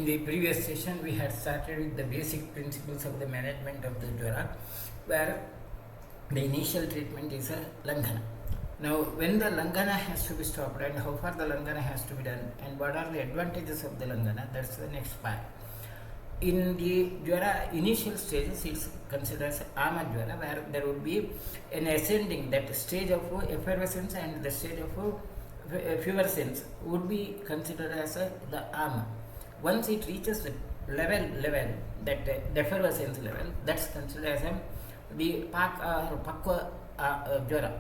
the previous session, we had started with the basic principles of the management of the Jvara, where the initial treatment is a Langhana. Now, when the Langhana has to be stopped and how far the Langhana has to be done and what are the advantages of the Langhana, that's the next part. In the Jvara initial stages, it's considered as Ama Jvara, where there would be an ascending, that stage of effervescence and the stage of feverescence would be considered as the Ama. Once it reaches the level that effervescence level, that's considered as the Pak or Pakwa Jvara.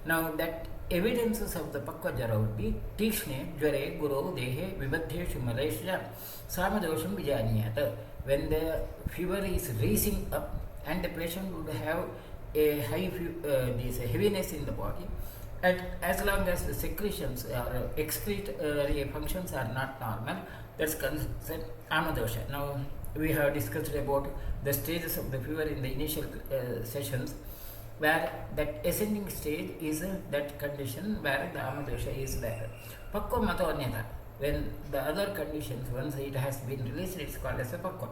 Now that evidences of the Pakwa Jvara would be Tishne, Jvare, Guru, Dehe, Vibadhe, Shumalesha, Samadosham Vijaniyata. When the fever is rising up and the patient would have a high this heaviness in the body, and as long as the secretions or excretory functions are not normal, that's considered Amadosha. Now we have discussed about the stages of the fever in the initial sessions, where that ascending stage is that condition where the Amadosha is there. Pakko Matonyata, when the other conditions, once it has been released, it's called as a Pakko.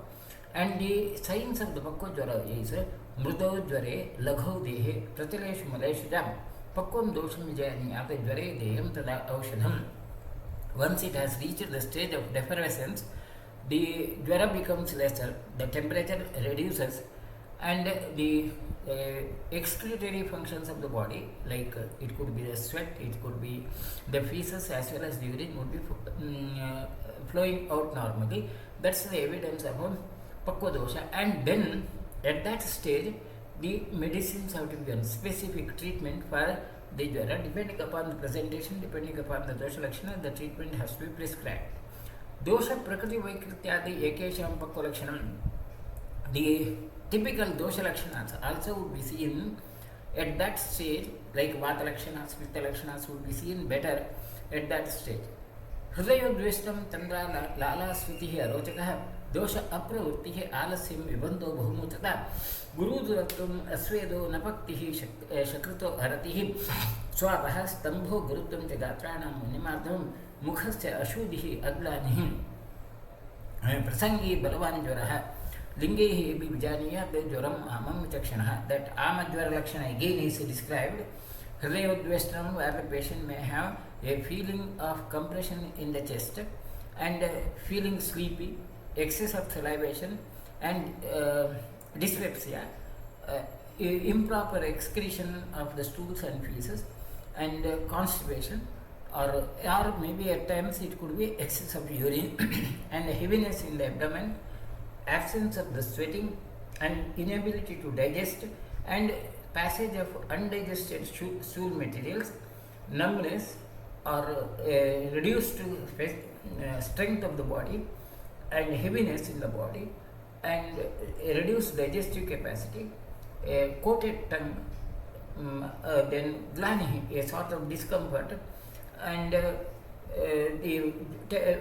And the signs of the Pakko Jvara is Mrudo Jvare, Lagho Dehe, Pratileshu Maleshujam, Pakkom Dosham Vijaniyata Jvare Deyam Tada Aushadham. Once it has reached the stage of defervescence, the Jvara becomes lesser, the temperature reduces, and the excretory functions of the body, like it could be the sweat, it could be the feces as well as the urine, would be flowing out normally. That's the evidence of Pakwa dosha. And then at that stage, the medicines have to be on specific treatment for the Jvara. Depending upon the presentation, depending upon the dosha lakshana, the treatment has to be prescribed. Dosha prakriti vaikrityadi ekesham Pakwa lakshanam. The typical dosha lakshanas also would be seen at that stage, like vata lakshanas, pitta lakshanas would be seen better at that stage. Hridayodveshtam tandra lala svitihi arochakah dosha apravrittihi alasyam vibandho bahumutata guruduratvam asvedo napaktihi shakrito haratihi swapah stambho gurutvam jagatranam munimardham mukhasya ashudhihi aglanihi prasangi balavan jvaraha Lingehi Bijaniya the Joram Amam Chakshana. That Amadjvara Lakshana again is described. Hridayodvestram, where the patient may have a feeling of compression in the chest and feeling sleepy, excess of salivation and dyspepsia, improper excretion of the stools and feces, and constipation, or maybe at times it could be excess of urine and heaviness in the abdomen, absence of the sweating and inability to digest, and passage of undigested stool materials, numbness or reduced strength of the body and heaviness in the body, and reduced digestive capacity, a coated tongue, then glani, a sort of discomfort, and the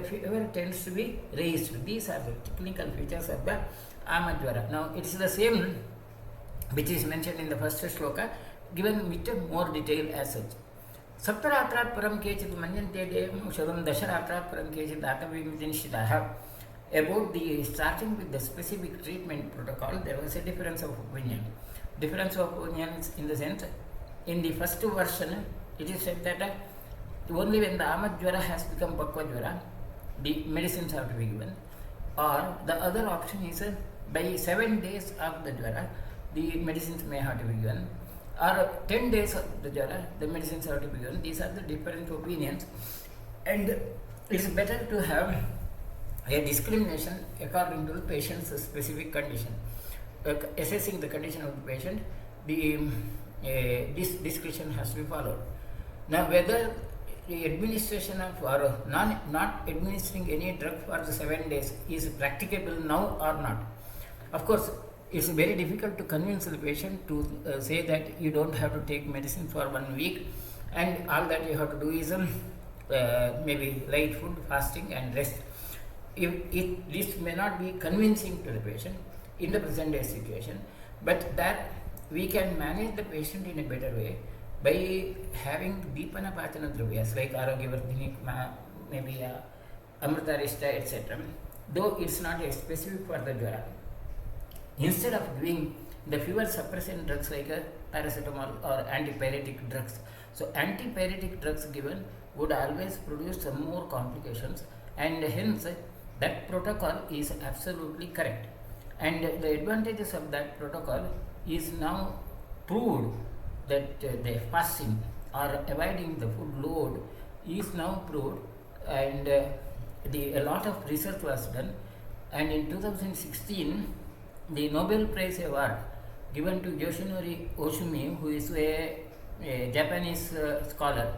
fever tends to be raised. These are the clinical features of the Amadjvara. Now it is the same which is mentioned in the first shloka, given with more detail as such. Saptaratrat param kechit manyante devam shavam dasharatrat param kechit atavimidinshitaha. About the starting with the specific treatment protocol, there was a difference of opinion. Difference of opinion is in the sense, in the first version, it is said that only when the Amadjvara has become Pakwa Jvara, the medicines have to be given. Or the other option is by 7 days of the Jvara, the medicines may have to be given. Or 10 days of the Jvara, the medicines have to be given. These are the different opinions. And it is better to have a discrimination according to the patient's specific condition. Assessing the condition of the patient, this discretion has to be followed. Now, whether the administration of or not administering any drug for the 7 days is practicable now or not. Of course, it's very difficult to convince the patient to say that you don't have to take medicine for 1 week and all that you have to do is maybe light food, fasting and rest. This may not be convincing to the patient in the present day situation, but that we can manage the patient in a better way by having Deepana Pachana Dravyas like Arogyavardhini, maybe Amritarishta, etc. though it's not a specific for the Jvara. Instead of giving the fever suppressant drugs like paracetamol or antipyretic drugs, so antipyretic drugs given would always produce some more complications, and hence that protocol is absolutely correct. And the advantages of that protocol is now proved that the fasting or avoiding the food load is now proved, and a lot of research was done, and in 2016 the Nobel Prize award given to Yoshinori Oshumi, who is a Japanese scholar,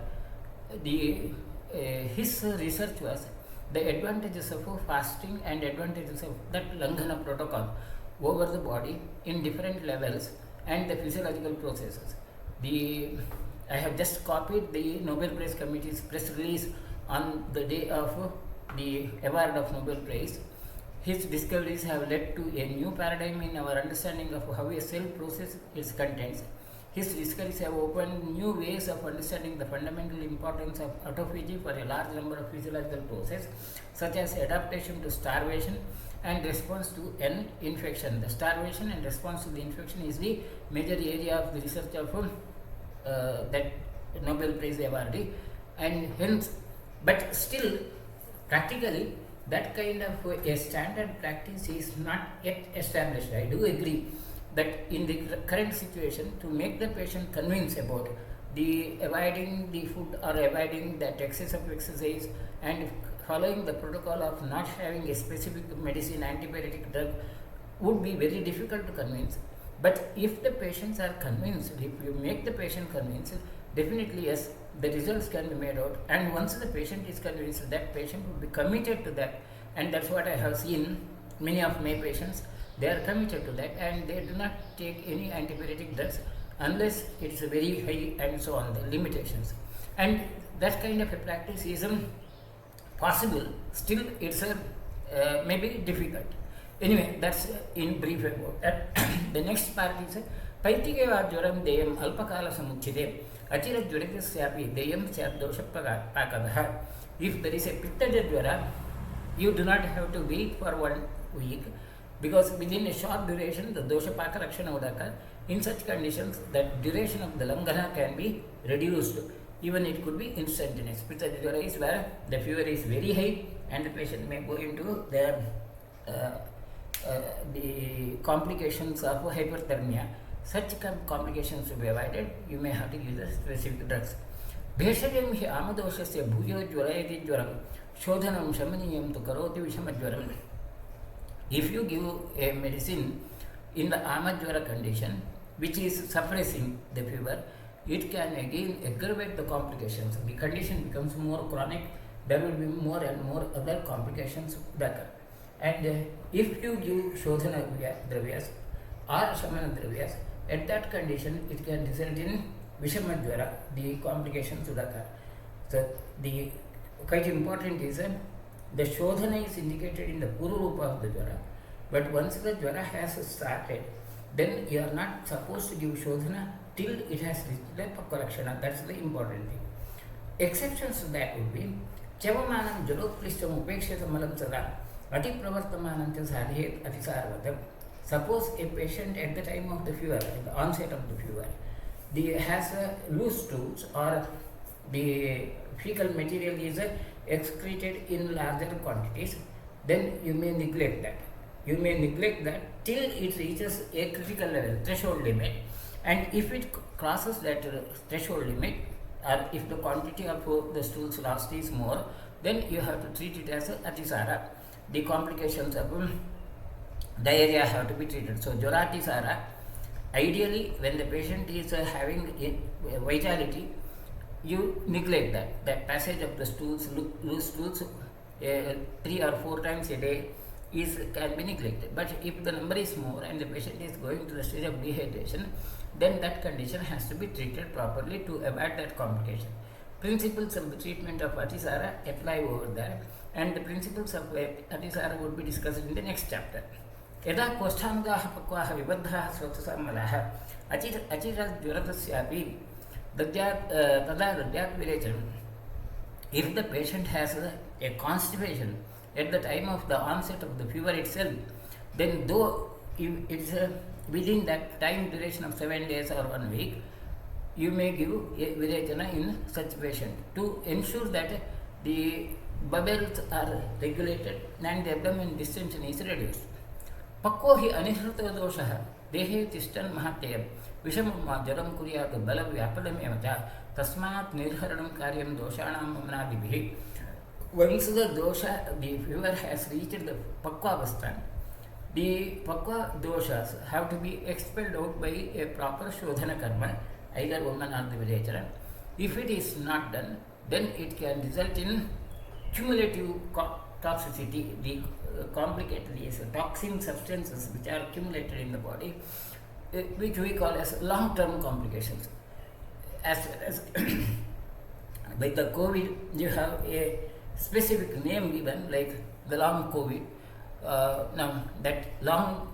his research was the advantages of fasting and advantages of that Langhana protocol over the body in different levels and the physiological processes. I have just copied the Nobel Prize Committee's press release on the day of the award of Nobel Prize. His discoveries have led to a new paradigm in our understanding of how a cell processes its contents. His discoveries have opened new ways of understanding the fundamental importance of autophagy for a large number of physiological processes, such as adaptation to starvation and response to an infection. The starvation and response to the infection is the major area of the research of that Nobel Prize awardee, and hence, but still, practically, that kind of a standard practice is not yet established. I do agree that in the current situation, to make the patient convinced about the avoiding the food or avoiding that excess of exercise and following the protocol of not having a specific medicine, antibiotic drug, would be very difficult to convince. But if the patients are convinced, if you make the patient convinced, definitely yes, the results can be made out, and once the patient is convinced, that patient will be committed to that, and that's what I have seen. Many of my patients, they are committed to that, and they do not take any antibiotic drugs unless it is very high and so on, the limitations. And that kind of a practice is possible, still it's maybe difficult. Anyway, that's in brief about that. The next part is Paitigeva Juram Deyam Alpakala Samuchide Achira Juritasyapi Deyam Chardosha. If there is a Pitta Jvara, you do not have to wait for 1 week, because within a short duration the dosha paka rakshana would occur. In such conditions, that duration of the Langhana can be reduced. Even it could be instantaneous. Pitta Jvara is where the fever is very high and the patient may go into the complications of hyperthermia. Such complications to be avoided, you may have to use the specific drugs. Bheshajam hi amadoshasya bhuyo jvarayati jvaram shodhanam shamaniyam tu karoti vishamajvaram. If you give a medicine in the amadjvara condition, which is suppressing the fever, it can again aggravate the complications. The condition becomes more chronic, there will be more and more other complications that occur. And if you give Shodhana Dravyas or Shamana Dravyas, at that condition it can result in Vishamajvara, the complications would occur. So, the quite important is the Shodhana is indicated in the Pururupa of the Jvara, but once the Jvara has started, then you are not supposed to give Shodhana till it has reached the Pakkalakshana. That's the important thing. Exceptions to that would be Chavamanam Jaloplistam Upekshitamalam Sada Ati Pravartamanam Sadhet Atisarvatam. Suppose a patient at the time of the fever, at the onset of the fever, has loose stools or the fecal material is excreted in larger quantities, then you may neglect that. You may neglect that till it reaches a critical level, threshold limit. And if it crosses that threshold limit, or if the quantity of the stools lost is more, then you have to treat it as Atisara. The complications of diarrhea have to be treated. So, Jvaratisara, ideally when the patient is having vitality, you neglect that passage of the stools, loose stools 3 or 4 times a day can be neglected. But if the number is more and the patient is going to the stage of dehydration, then that condition has to be treated properly to avoid that complication. Principles of the treatment of Atisara apply over there, and the principles of Atisara would be discussed in the next chapter. Yada Koshthangaha Pakwaha Vibadhaha Svatsasamalaha Achira Jvaratasyapi Tada Dadyat Virecham. If the patient has a constipation, at the time of the onset of the fever itself, then though it's within that time duration of 7 days or 1 week, you may give a virechana in such patient to ensure that the bubbles are regulated and the abdomen distension is reduced. पक्को हि अनिहृतो दोषः देहे तिष्ठन् महत्ययं विषमं वा जलं कुर्यात् बलव्यापदमेव च तस्मात् निर्हरणं कार्यं दोषाणां वमनादिभिः. Once the dosha, the fever has reached the pakva the pakva doshas have to be expelled out by a proper shodhana karma, either woman or the virechana. If it is not done, then it can result in cumulative toxicity, the complicated these toxin substances which are accumulated in the body, which we call as long-term complications. As well as by the COVID, you have a specific name given, like the long COVID. Now that long,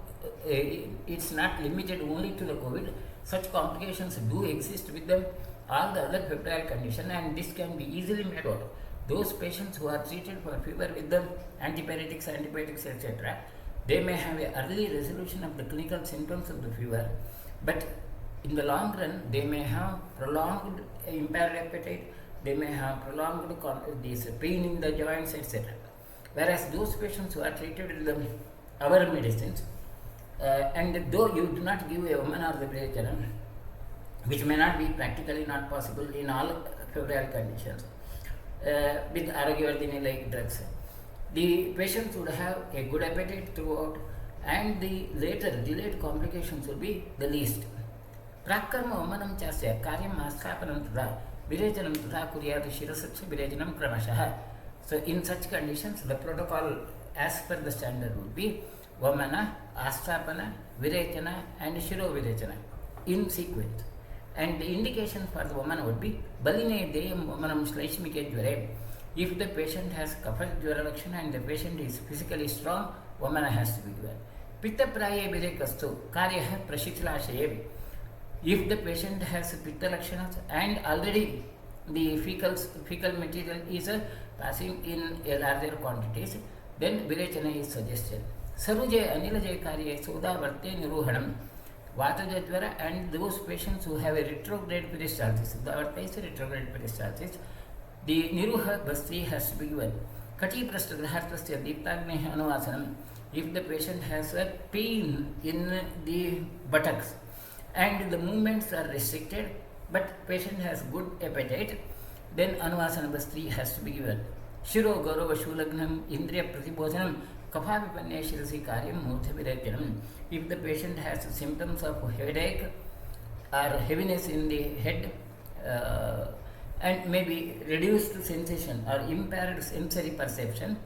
it's not limited only to the COVID. Such complications do exist with them all the other febrile condition, and this can be easily made out. Those patients who are treated for fever with the antipyretics, etc., they may have an early resolution of the clinical symptoms of the fever, but in the long run they may have prolonged impaired appetite, they may have prolonged this pain in the joints, etc. Whereas those patients who are treated with our medicines, and though you do not give a woman or the virechana, which may not be practically not possible in all febrile conditions, with Aragyavardhini like drugs, the patients would have a good appetite throughout, and the later delayed complications will be the least. Prakarma vamanam chasya karyam astapanam tudha virechanam tudha kuryat shirasaccha virechanam kramashah. So in such conditions, the protocol as per the standard would be vamana, astapana, virechana and shiro virechana in sequence. And the indication for the woman would be baline deyam vamanam shlaishmike jvare. If the patient has kapha jvara lakshana and the patient is physically strong, vamana has to be given. Pitta praye virekastu karyaha prashitlashaye. If the patient has pitta lakshanas and already the fecal material is passing in a larger quantities, then virechana is suggested. Saruje anilaje karye soda varte niruhanam vatajajvara, and those patients who have a retrograde peristalsis, the varta is a retrograde peristalsis, the niruha basti has to be given. Kati prastha grahatasya deeptagneha anuvasanam. If the patient has a pain in the buttocks and the movements are restricted, but patient has good appetite, then anuvasana basti has to be given. Shiro gaurava shulagnam indriya pratibodhanam kapha vipanne shirasi karyam murtha virechanam. If the patient has symptoms of headache or heaviness in the head, and maybe reduced sensation or impaired sensory perception,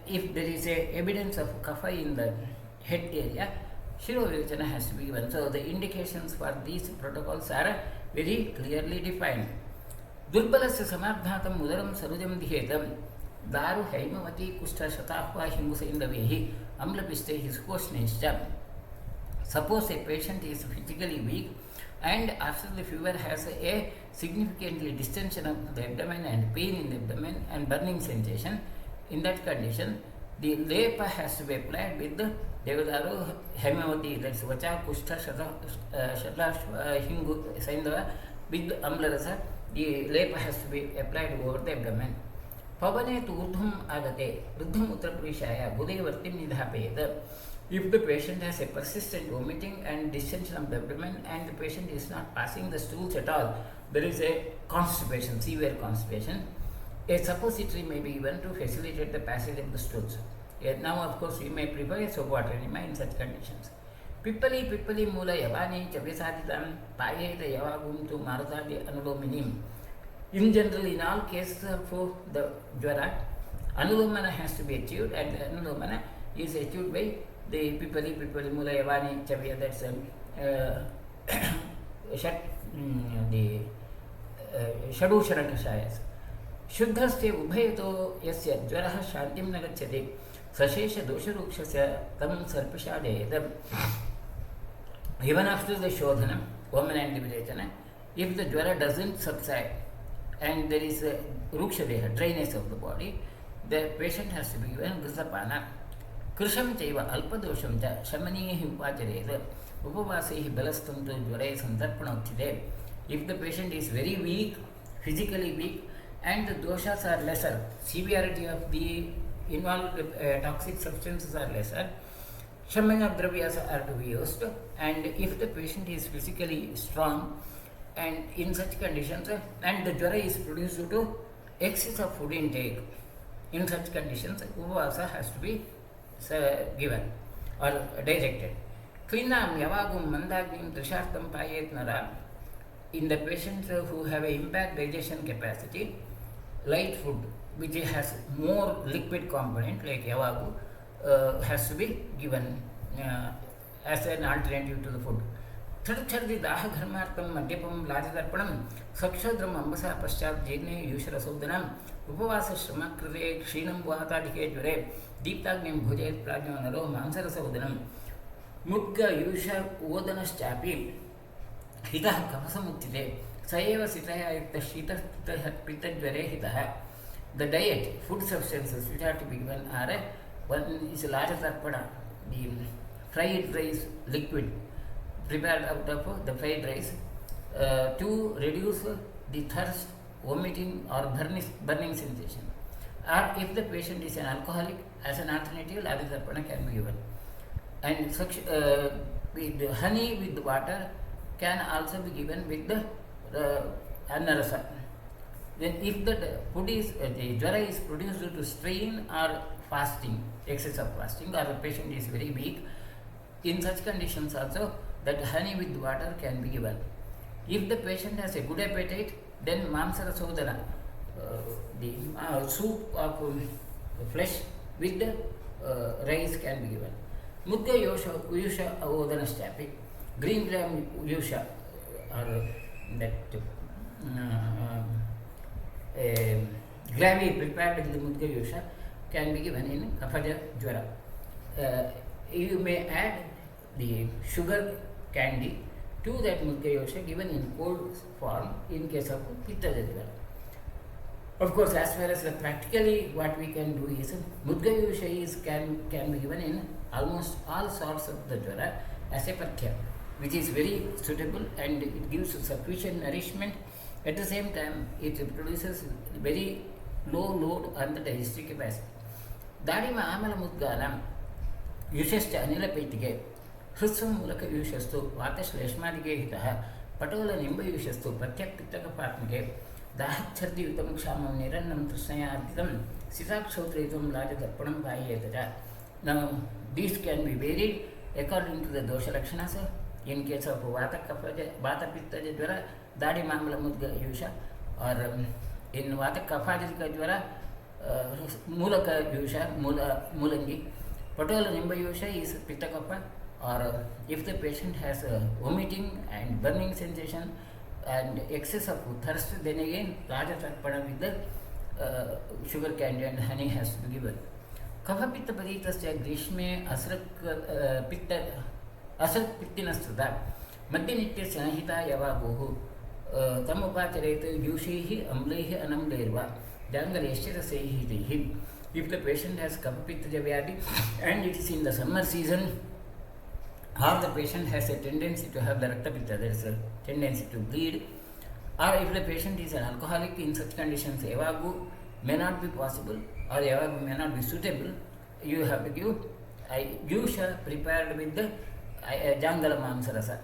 if there is a evidence of kapha in the head area, shiro virechana has to be given. So the indications for these protocols are very clearly defined. Durbalasya samardhatam udaram sarujam dihetam daru haimavati kushta shatahva hingusaindavehi amlapistehi sukoshnescha. Suppose a patient is physically weak and after the fever has a significantly distension of the abdomen and pain in the abdomen and burning sensation, in that condition the lepa has to be applied with the Devadaru Hemavati, that's Vacha Kushta Shatash Hingu Saindava with Amlarasa, the lepa has to be applied over the abdomen. Pavane to Urdhum Agate, Urdhum Uttarapurishaya, Budevartim Nidhapayeda. If the patient has a persistent vomiting and distension of the abdomen and the patient is not passing the stools at all, there is a constipation, severe constipation, a suppository may be given to facilitate the passage of the stools. Now, of course, we may prepare a soap water enema in such conditions. Pippali mula yavani chavisaditam payeta yavagumtu marutadi anulominim. In general, in all cases of the jvara, anulomana has to be achieved, and the anulomana is achieved by the pippali mula yavani chavya, that's the Shadu Sharakashayas. Shuddhaste ubhayato yasya jvaraha shantim na gacchati sashesha dosharukshasya tam sarpishadeyadam. Even after the shodhana, woman and virechana, if the jvara doesn't subside and there is a rukshadeha, dryness of the body, the patient has to be given Grisapana. Krisham Chaiva Alpadosham Cha Shamani Himpachere Upavasi Belastum to Jure Santarpanotide. If the patient is very weak, physically weak, and the doshas are lesser, severity of the involved toxic substances are lesser, Shamana Dravyas are to be used. And if the patient is physically strong, and in such conditions, and the Jvara is produced due to excess of food intake, in such conditions, Upavasa has to be given or directed. Klinam Yavagum Mandagim Trishartam Payet Nara. In the patients who have an impaired digestion capacity, light food which has more liquid component like Yavagu has to be given as an alternative to the food. Thirdi Daha Dharmartam Madhyapam Lajadarpanam Sakshadram Ambasa Paschat Jene Yushrasodanam Upavasa Shrama Krite Kshinam Vahatadike Jure Deeptagnim Bhujet Prajnanaro Mansara Sodanam Mudga Yusha Odanas Chapi Hitah Kapasamutide Sayeva Sitaya Shita Pita Jare Hitah. The diet, food substances which are to be given are one is a larger tarpada, the fried rice liquid prepared out of the fried rice to reduce the thirst, vomiting or burning sensation. Or if the patient is an alcoholic, as an alternative, larger tarpada can be given. And such with honey with water can also be given with the annarasa. Then if the food is, the Jvara is produced due to strain or fasting, excess of fasting, or the patient is very weak, in such conditions also that honey with water can be given. If the patient has a good appetite, then Mamsara Sodana, the soup of flesh with the rice can be given. Mudga Yusha Avodana Stapi, green gram Yusha, or that gravy prepared with the Mudga Yusha can be given in Kaphaja Jvara. You may add the sugar candy to that Mudga Yusha given in cold form in case of Pitta Jvara. Of course, as far as practically what we can do is Mudga Yusha can be given in almost all sorts of the Jvara as a pathya, which is very suitable and it gives sufficient nourishment. At the same time, it produces very low load on the digestive capacity. Dadima Amala Mudgalam Yushasta Anila Petige, Husum Mulaka Yushastu, Vatash Leshmadige Hitaha, Patola Nimba Yushastu, Patyak Pitaka Patmige, Dahat Chati Utamukshama Niranam Tusnaya Adam, Sisak Sotritum Laja Panam Payeta. Now, these can be varied according to the Dosha Lakshanasa. In case of Vata Pitta Jvara, Dadi Mamala Mudga Yusha, or in Vata Kapajika Jvara, Mulaka Yusha, Mulangi, Patola Nimba Yusha is Pitta Kappa, or if the patient has vomiting and burning sensation and excess of thirst, then again Raja Tarpada with the sugar candy and honey has to be given. Kapha Pitta Paditasya Grishme Asrak Pitta Asat Pittinastudha Madinitya Sanhita Yavagohu Tamopacharete Yushihi Amlehi Anamlerva Jangaleshira Sehi. If the patient has Kapapita Javyadi and it is in the summer season, or the patient has a tendency to have the Raktapitta, there is a tendency to bleed, or if the patient is an alcoholic, in such conditions Yavagu may not be possible or Yavagu may not be suitable, you have to give Yusha prepared with the Jangala Mamsarasa.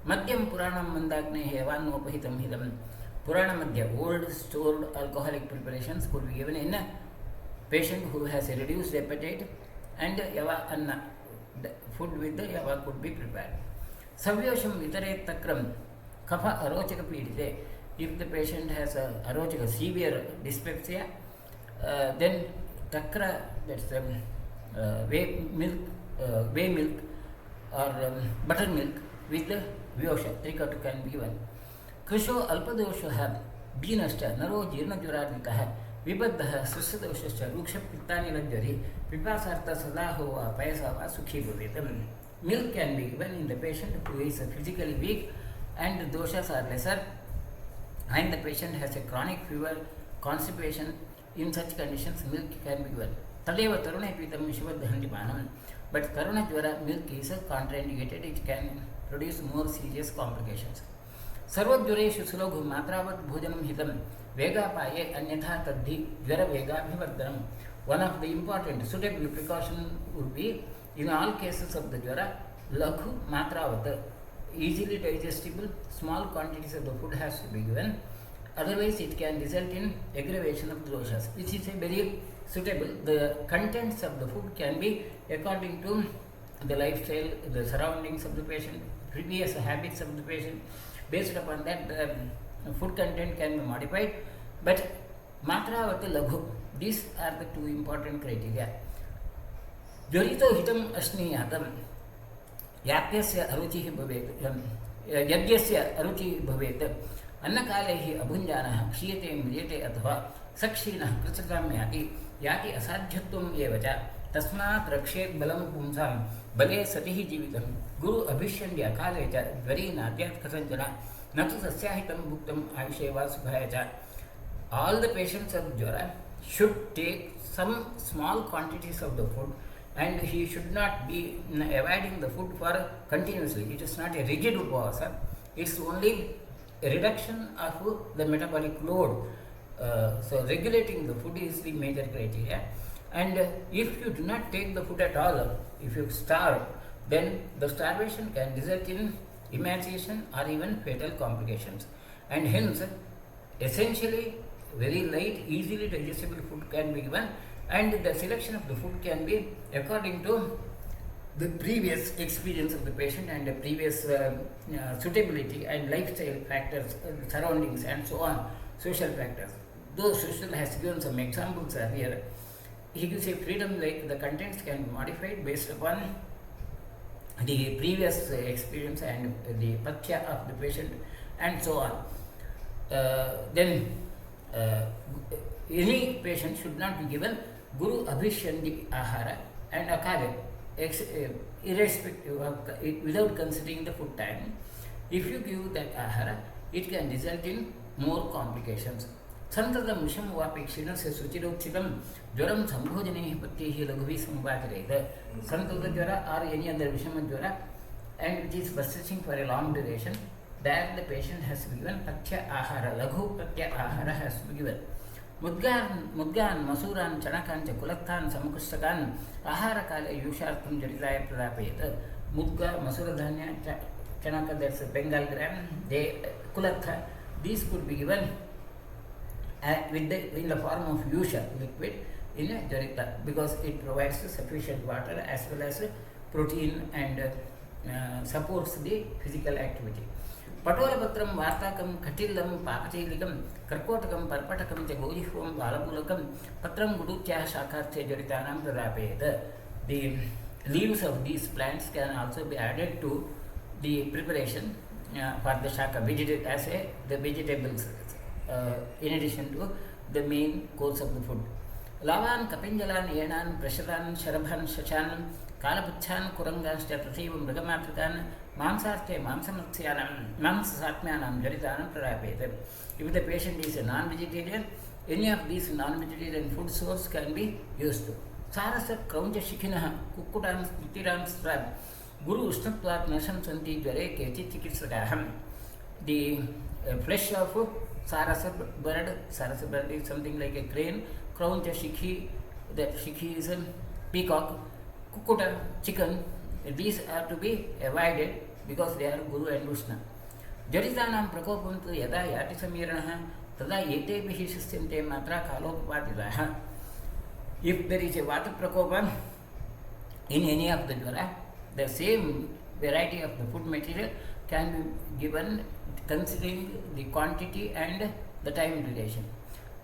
Madhyam Puranam Mandakne Hevannopahitam Hidam. Purana Madhya, old stored alcoholic preparations could be given in a patient who has a reduced appetite, and Yava Anna, food with the Yava could be prepared. Savyosham Vitare Takram, Kapha Arochaka Pidite. If the patient has a Arochaka severe dyspepsia, then Takra, that's whey milk or buttermilk with the Vyosha, 3/4 can be given. Krisho Alpadosha Dinashta, Naro Jirna Juraditaha, Vibadaha, Susadosha, Ruksha Pitani Lajari, Pipasarta Salaho, Paisava, Sukhi Bhuvitam. Milk can be given in the patient who is physically weak and the doshas are lesser, and the patient has a chronic fever, constipation, in such conditions milk can be given. Tadeva Taruna Pitam Shivadhandipanam. But Taruna Jvara milk is contraindicated, it can produce more serious complications. सर्वज्वरेषु सुलघु मात्रावत् भोजनं हितं वेगापाये अन्यथा तद्धि ज्वर वेगाभिवर्धनम. One of the important suitable precaution would be, in all cases of the jvara, laghu matravat, easily digestible, small quantities of the food has to be given. Otherwise, it can result in aggravation of the doshas, which is a very suitable. The contents of the food can be according to the lifestyle, the surroundings of the patient, previous habits of the patient. Based upon that, the food content can be modified. But matravat laghu, these are the two important criteria. Jvarito hitam asniyatam याप्यस्य अरुचिः भवेत् यज्ञस्य अरुचिः भवेत् अन्नकालैः अभुञ्जानः क्षीयते म्रियते अथवा सक्षीणः कृतकां याति असाध्यत्वम् एव च तस्मात् रक्षेत् बलं पुंसां बले सतिः जीवितं गुरु अभिष्यण्य काले च ज्वरी नाद्यात् कथञ्चन न तु तस्याहितं भुक्तम् आयुषे वा सुखाय च. All the patients of Jvara should take some small quantities of the food, and he should not be avoiding the food for continuously. It is not a rigid upavasa, it is only a reduction of the metabolic load. So regulating the food is the major criteria. And if you do not take the food at all, if you starve, then the starvation can result in emaciation or even fatal complications. And hence, essentially, very light, easily digestible food can be given, and the selection of the food can be according to the previous experience of the patient and the previous suitability and lifestyle factors, surroundings and so on, social factors. Though social has given some examples earlier, he gives a freedom like the contents can be modified based upon the previous experience and the pathya of the patient and so on. Then any patient should not be given Guru Abhishyandi Ahara and Akale, irrespective of without considering the food time. If you give that Ahara, it can result in more complications. Santadam Misham Vapekshina se Suchirochitam Jvaram Sambhojane Patti Laghuvi Sambhatireta. Santada Jvara or any other Vishama Jvara, and which is persisting for a long duration, that the patient has to be given Patya Ahara, Laghu Patya Ahara has to be given. Mudgan, Masuran, Chanakan, Chakulatan, Samukustakan, Ahara Kala, Yushartum, Jaritaya Pradapet, Mudga, Masuradhanya, Chanaka, that's a Bengal gram, they Kulatha, these could be given in the form of Yusha liquid in a Jarita, because it provides sufficient water as well as protein and supports the physical activity. पटोलपत्रं वार्ताकं कटिल्लं पाकचैलिकं कर्कोटकं पर्पटकं च गोजिह्वं बालमूलकं पत्रं गुडूच्याः शाखार्थे जडितानां प्रदापयेत्. The leaves of these plants can also be added to the preparation for the shaka as the vegetables in addition to the main course of the food. Lavan, Kapinjalan, Yenan, Prashadan, Sharabhan, Shachan, Kalapuchan, Kurangas, Tatrivam, Ragamatrikan, Mansarte, Mansatmanam, Jaritanam, Pradapet. If the patient is a non-vegetarian, any of these non-vegetarian food source can be used. Sarasat, Kraunja Shikinaha, Kukudan, Tiran Strab, Guru Ustaplat, Nasham Santi, Jare, Keti, Chikitsakaham. The flesh of Sarasat bird is something like a crane, Kraunja Shikhi, that Shikhi is a peacock, Kukuta, chicken. These are to be avoided because they are Guru and Vishnu. Jaritanam Prakopuntu Yada Yati Samiranaha Tada Yete Bhisistente Matra Kalopatidaha. If there is a Vata Prakopan in any of the Jvara, the same variety of the food material can be given considering the quantity and the time duration.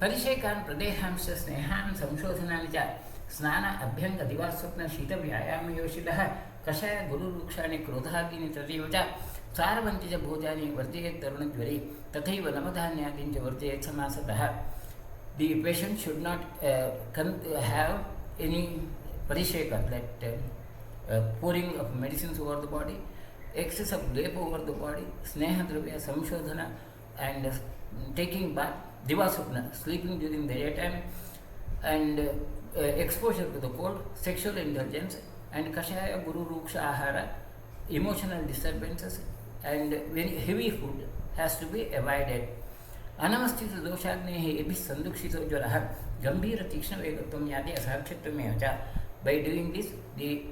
Parishekan Pradehamsa Snehan Samshodhananja Snana Abhyanga Divasupna Shita Vyayam Yoshidaha Kashaya Guru Rukshani Krodhagini Tativaja Sarvantija Bhojani Varjayat Tarunajvari Tathaiva Namadhanyadinja Varjayat Samasataha. The patient should not have any parisheka, that pouring of medicines over the body, excess of lep over the body, Sneha Dravya, Samshodhana, and taking bath, Divasupna, sleeping during the daytime, and exposure to the cold, sexual indulgence, and kashaya, guru, ruksha, ahara, emotional disturbances, and very heavy food has to be avoided. अनवस्थित दोषाग्नेः यदि संदुक्षितो ज्वरः गंभीर तीक्ष्ण वेगत्वं याति असाक्षित्वमेव च. By doing this, the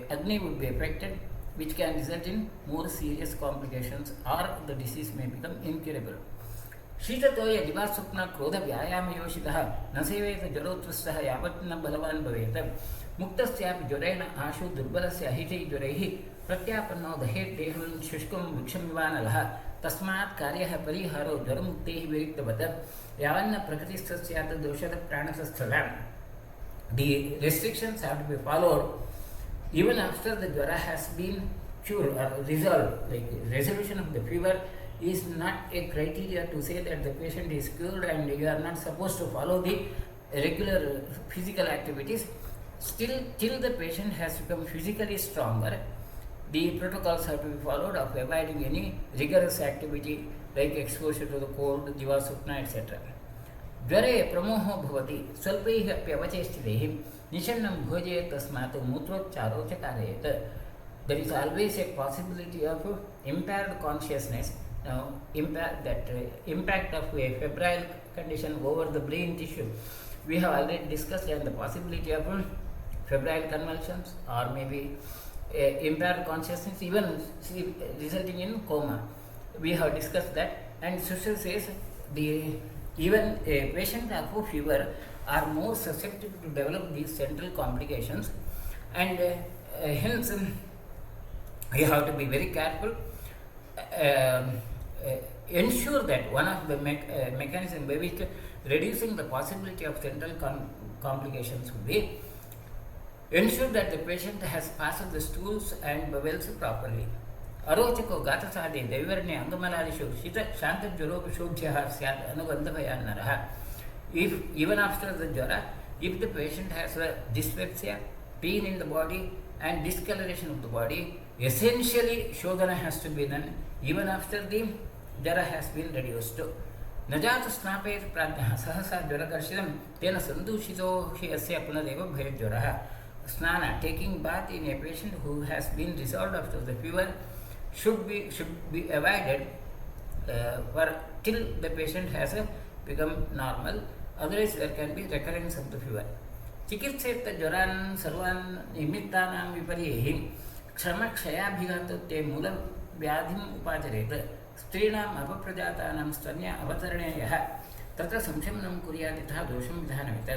agni would be affected, which can result in more serious complications or the disease may become incurable. शीततोय दिवास्वप्न क्रोध व्यायामयोषितः न सेवेत ज्वरोत्तरः यावत् न बलवान् भवेत्. मुक्तस्यापि ज्वरेण आशु दुर्बलस्य अहितै ज्वरैः प्रत्यापन्नो दहेत् देहं शुष्कं वृक्षमिवानलः. तस्मात् कार्यः परिहारो ज्वरमुक्तेः विरिक्तवत्. यावन्न प्रकृतिस्थः स्यात् दोषः प्राणस्थः. The restrictions have to be followed even after the jvara has been cured or resolved. Like resolution of the fever is not a criteria to say that the patient is cured and you are not supposed to follow the regular physical activities. Still, till the patient has become physically stronger, the protocols have to be followed of avoiding any rigorous activity like exposure to the cold, jivasupna, etc. ज्वरे प्रमोहो भवति स्वल्पैः अप्यवचेष्टितैः निषन्नं भोजयेत् तस्मात् मूत्रोच्चारो च कारयेत्. There is always a possibility of impaired consciousness. Now, impact of a febrile condition over the brain tissue. We have already discussed and the possibility of febrile convulsions or maybe impaired consciousness even resulting in coma. We have discussed that, and Sushil says even a patient of fever are more susceptible to develop these central complications, and hence you have to be very careful. Ensure that one of the mechanisms by which reducing the possibility of central complications would be ensure that the patient has passed the stools and bowels properly. अरोचको गातसादे दैवर्ण्य अंगमलादिषु शीत शान्तज्वरोपशोभ्यः स्यात् अनुबन्धभयान्नरः. If even after the jvara, if the patient has a dyspepsia, pain in the body and discoloration of the body, essentially shodhana has to be done even after the jvara has been reduced. न जातु स्नापयेत् प्राज्ञः सहसा ज्वरकर्षितं तेन सन्दूषितो हि अस्य पुनरेव भयज्वरः. Snana, taking bath in a patient who has been resolved after the fever should be avoided for till the patient has become normal. Otherwise, there can be recurrence of the fever. चिकित्सेत् ज्वरान् सर्वान् निमित्तानां विपर्यैः क्षमक्षयाभिघातत्वे मूलव्याधिम् उपाचरेत्. स्त्रीणाम् अपप्रजातानां स्तन्य अवतरणे यः तत्र संशमनं कुर्यात् यथा दोषं विधानमित्.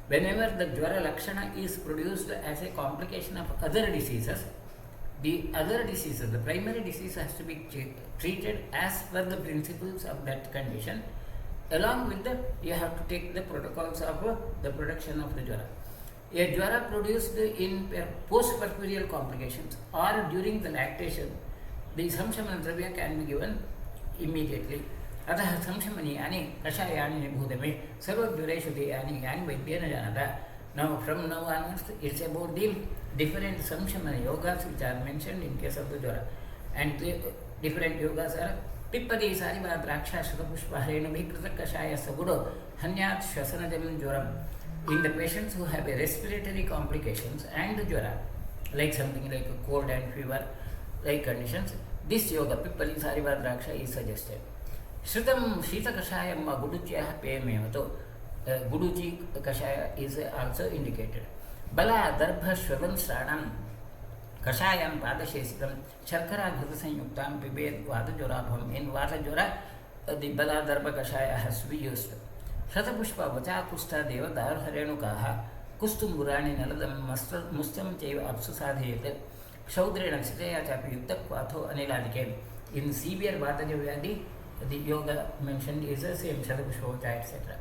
Whenever the jvara lakshana is produced as a complication of other diseases, the primary disease has to be treated as per the principles of that condition. Along with that, you have to take the protocols of the production of the jvara. A jvara produced in post-puerperial complications or during the lactation, the samshamana dravya can be given immediately. अतः संशमनीयानि कषायानि निभूतमे सर्वज्वरेषु देयानि यानि वैद्येन जानता. Now from now onwards it's about the different samshamana yogas which are mentioned in case of the jvara, and the different yogas are pippadi sariva draksha shutapushpaharena vikrita kashaya sagudo hanyat shwasanajam jvaram. In the patients who have a respiratory complications and the jvara, like something like a cold and fever like conditions, this yoga pippadi sariva draksha is suggested. Shritam Shita Kashayam Guduchya Payamato. Guduchi Kashaya is also indicated. Bala Darbha Shravan Sranam Kashayam Padashesitam Sharkara Ghatasanyuktam Pibet Vadajorabham. In Vadajora, the Bala Darbha Kashaya has to be used. Shatapushpa Vacha Kusta Deva Dar Harenukaha Kustum Burani Naladam Mustam Cheva Apsusadhete Shaudre Naksitaya Chapi Yukta Kwatho Aniladike. In severe Vatajavyadi, the yoga mentioned is the same, Shatapushpa, etc.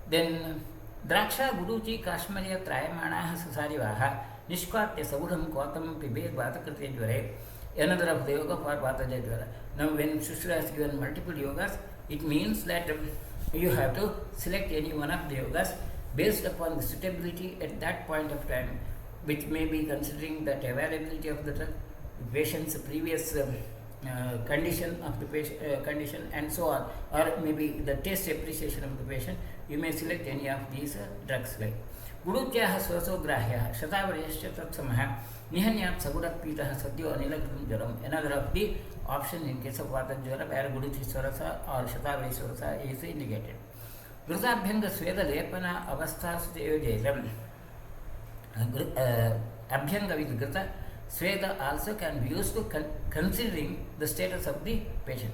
Then Draksha Guruchi Kashmarya Trayamanaha Susarivaha Nishkwatya Saudham Kwatam Pibet Vatakriti Jvare. Another of the yoga for Vataja Jvara. Now, when Sushra has given multiple yogas, it means that you have to select any one of the yogas based upon the suitability at that point of time, which may be considering that availability of the drug, the patient's previous condition of the patient, condition and so on, or maybe the taste appreciation of the patient, you may select any of these drugs like गुरुत्याः स्वसोग्राह्यः शतावर्यश्च तत्समः निहन्यात् सगुणः पीतः सद्यो अनिलकृतं ज्वरम्. Another of the option in case of Vatadjvara where Guruthishwarasa or Shatavarishwarasa is indicated. Grutabhyanga Sweda Lepana Avasthas Yojetam. Abhyanga with Gruta Sweda also can be used to considering the status of the patient.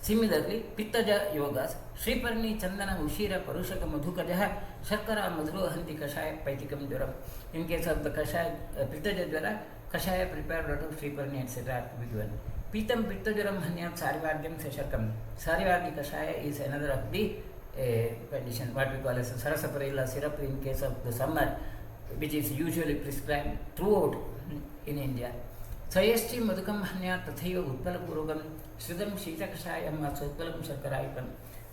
Similarly, Pittaja Yogas, Sriparni Chandana Ushira Parushaka Madhukajaha, Shakara Madhuru Hanti Kashaya Paitikam Jvaram. In case of the Kashaya Pittaja Jvara, Kashaya prepared out of Sriparni etc. to be given. Pitam Pittajaram Hanyat Sarivardyam Seshakam. Sarivardi Kashaya is another of the condition, what we call as a Sarasaparilla syrup in case of the summer, which is usually prescribed throughout in India. Sayasti Madhukam Hanya Tathayo Utpalapurugam Sridam Shitakashayam Matsutpalam Shakarayakam.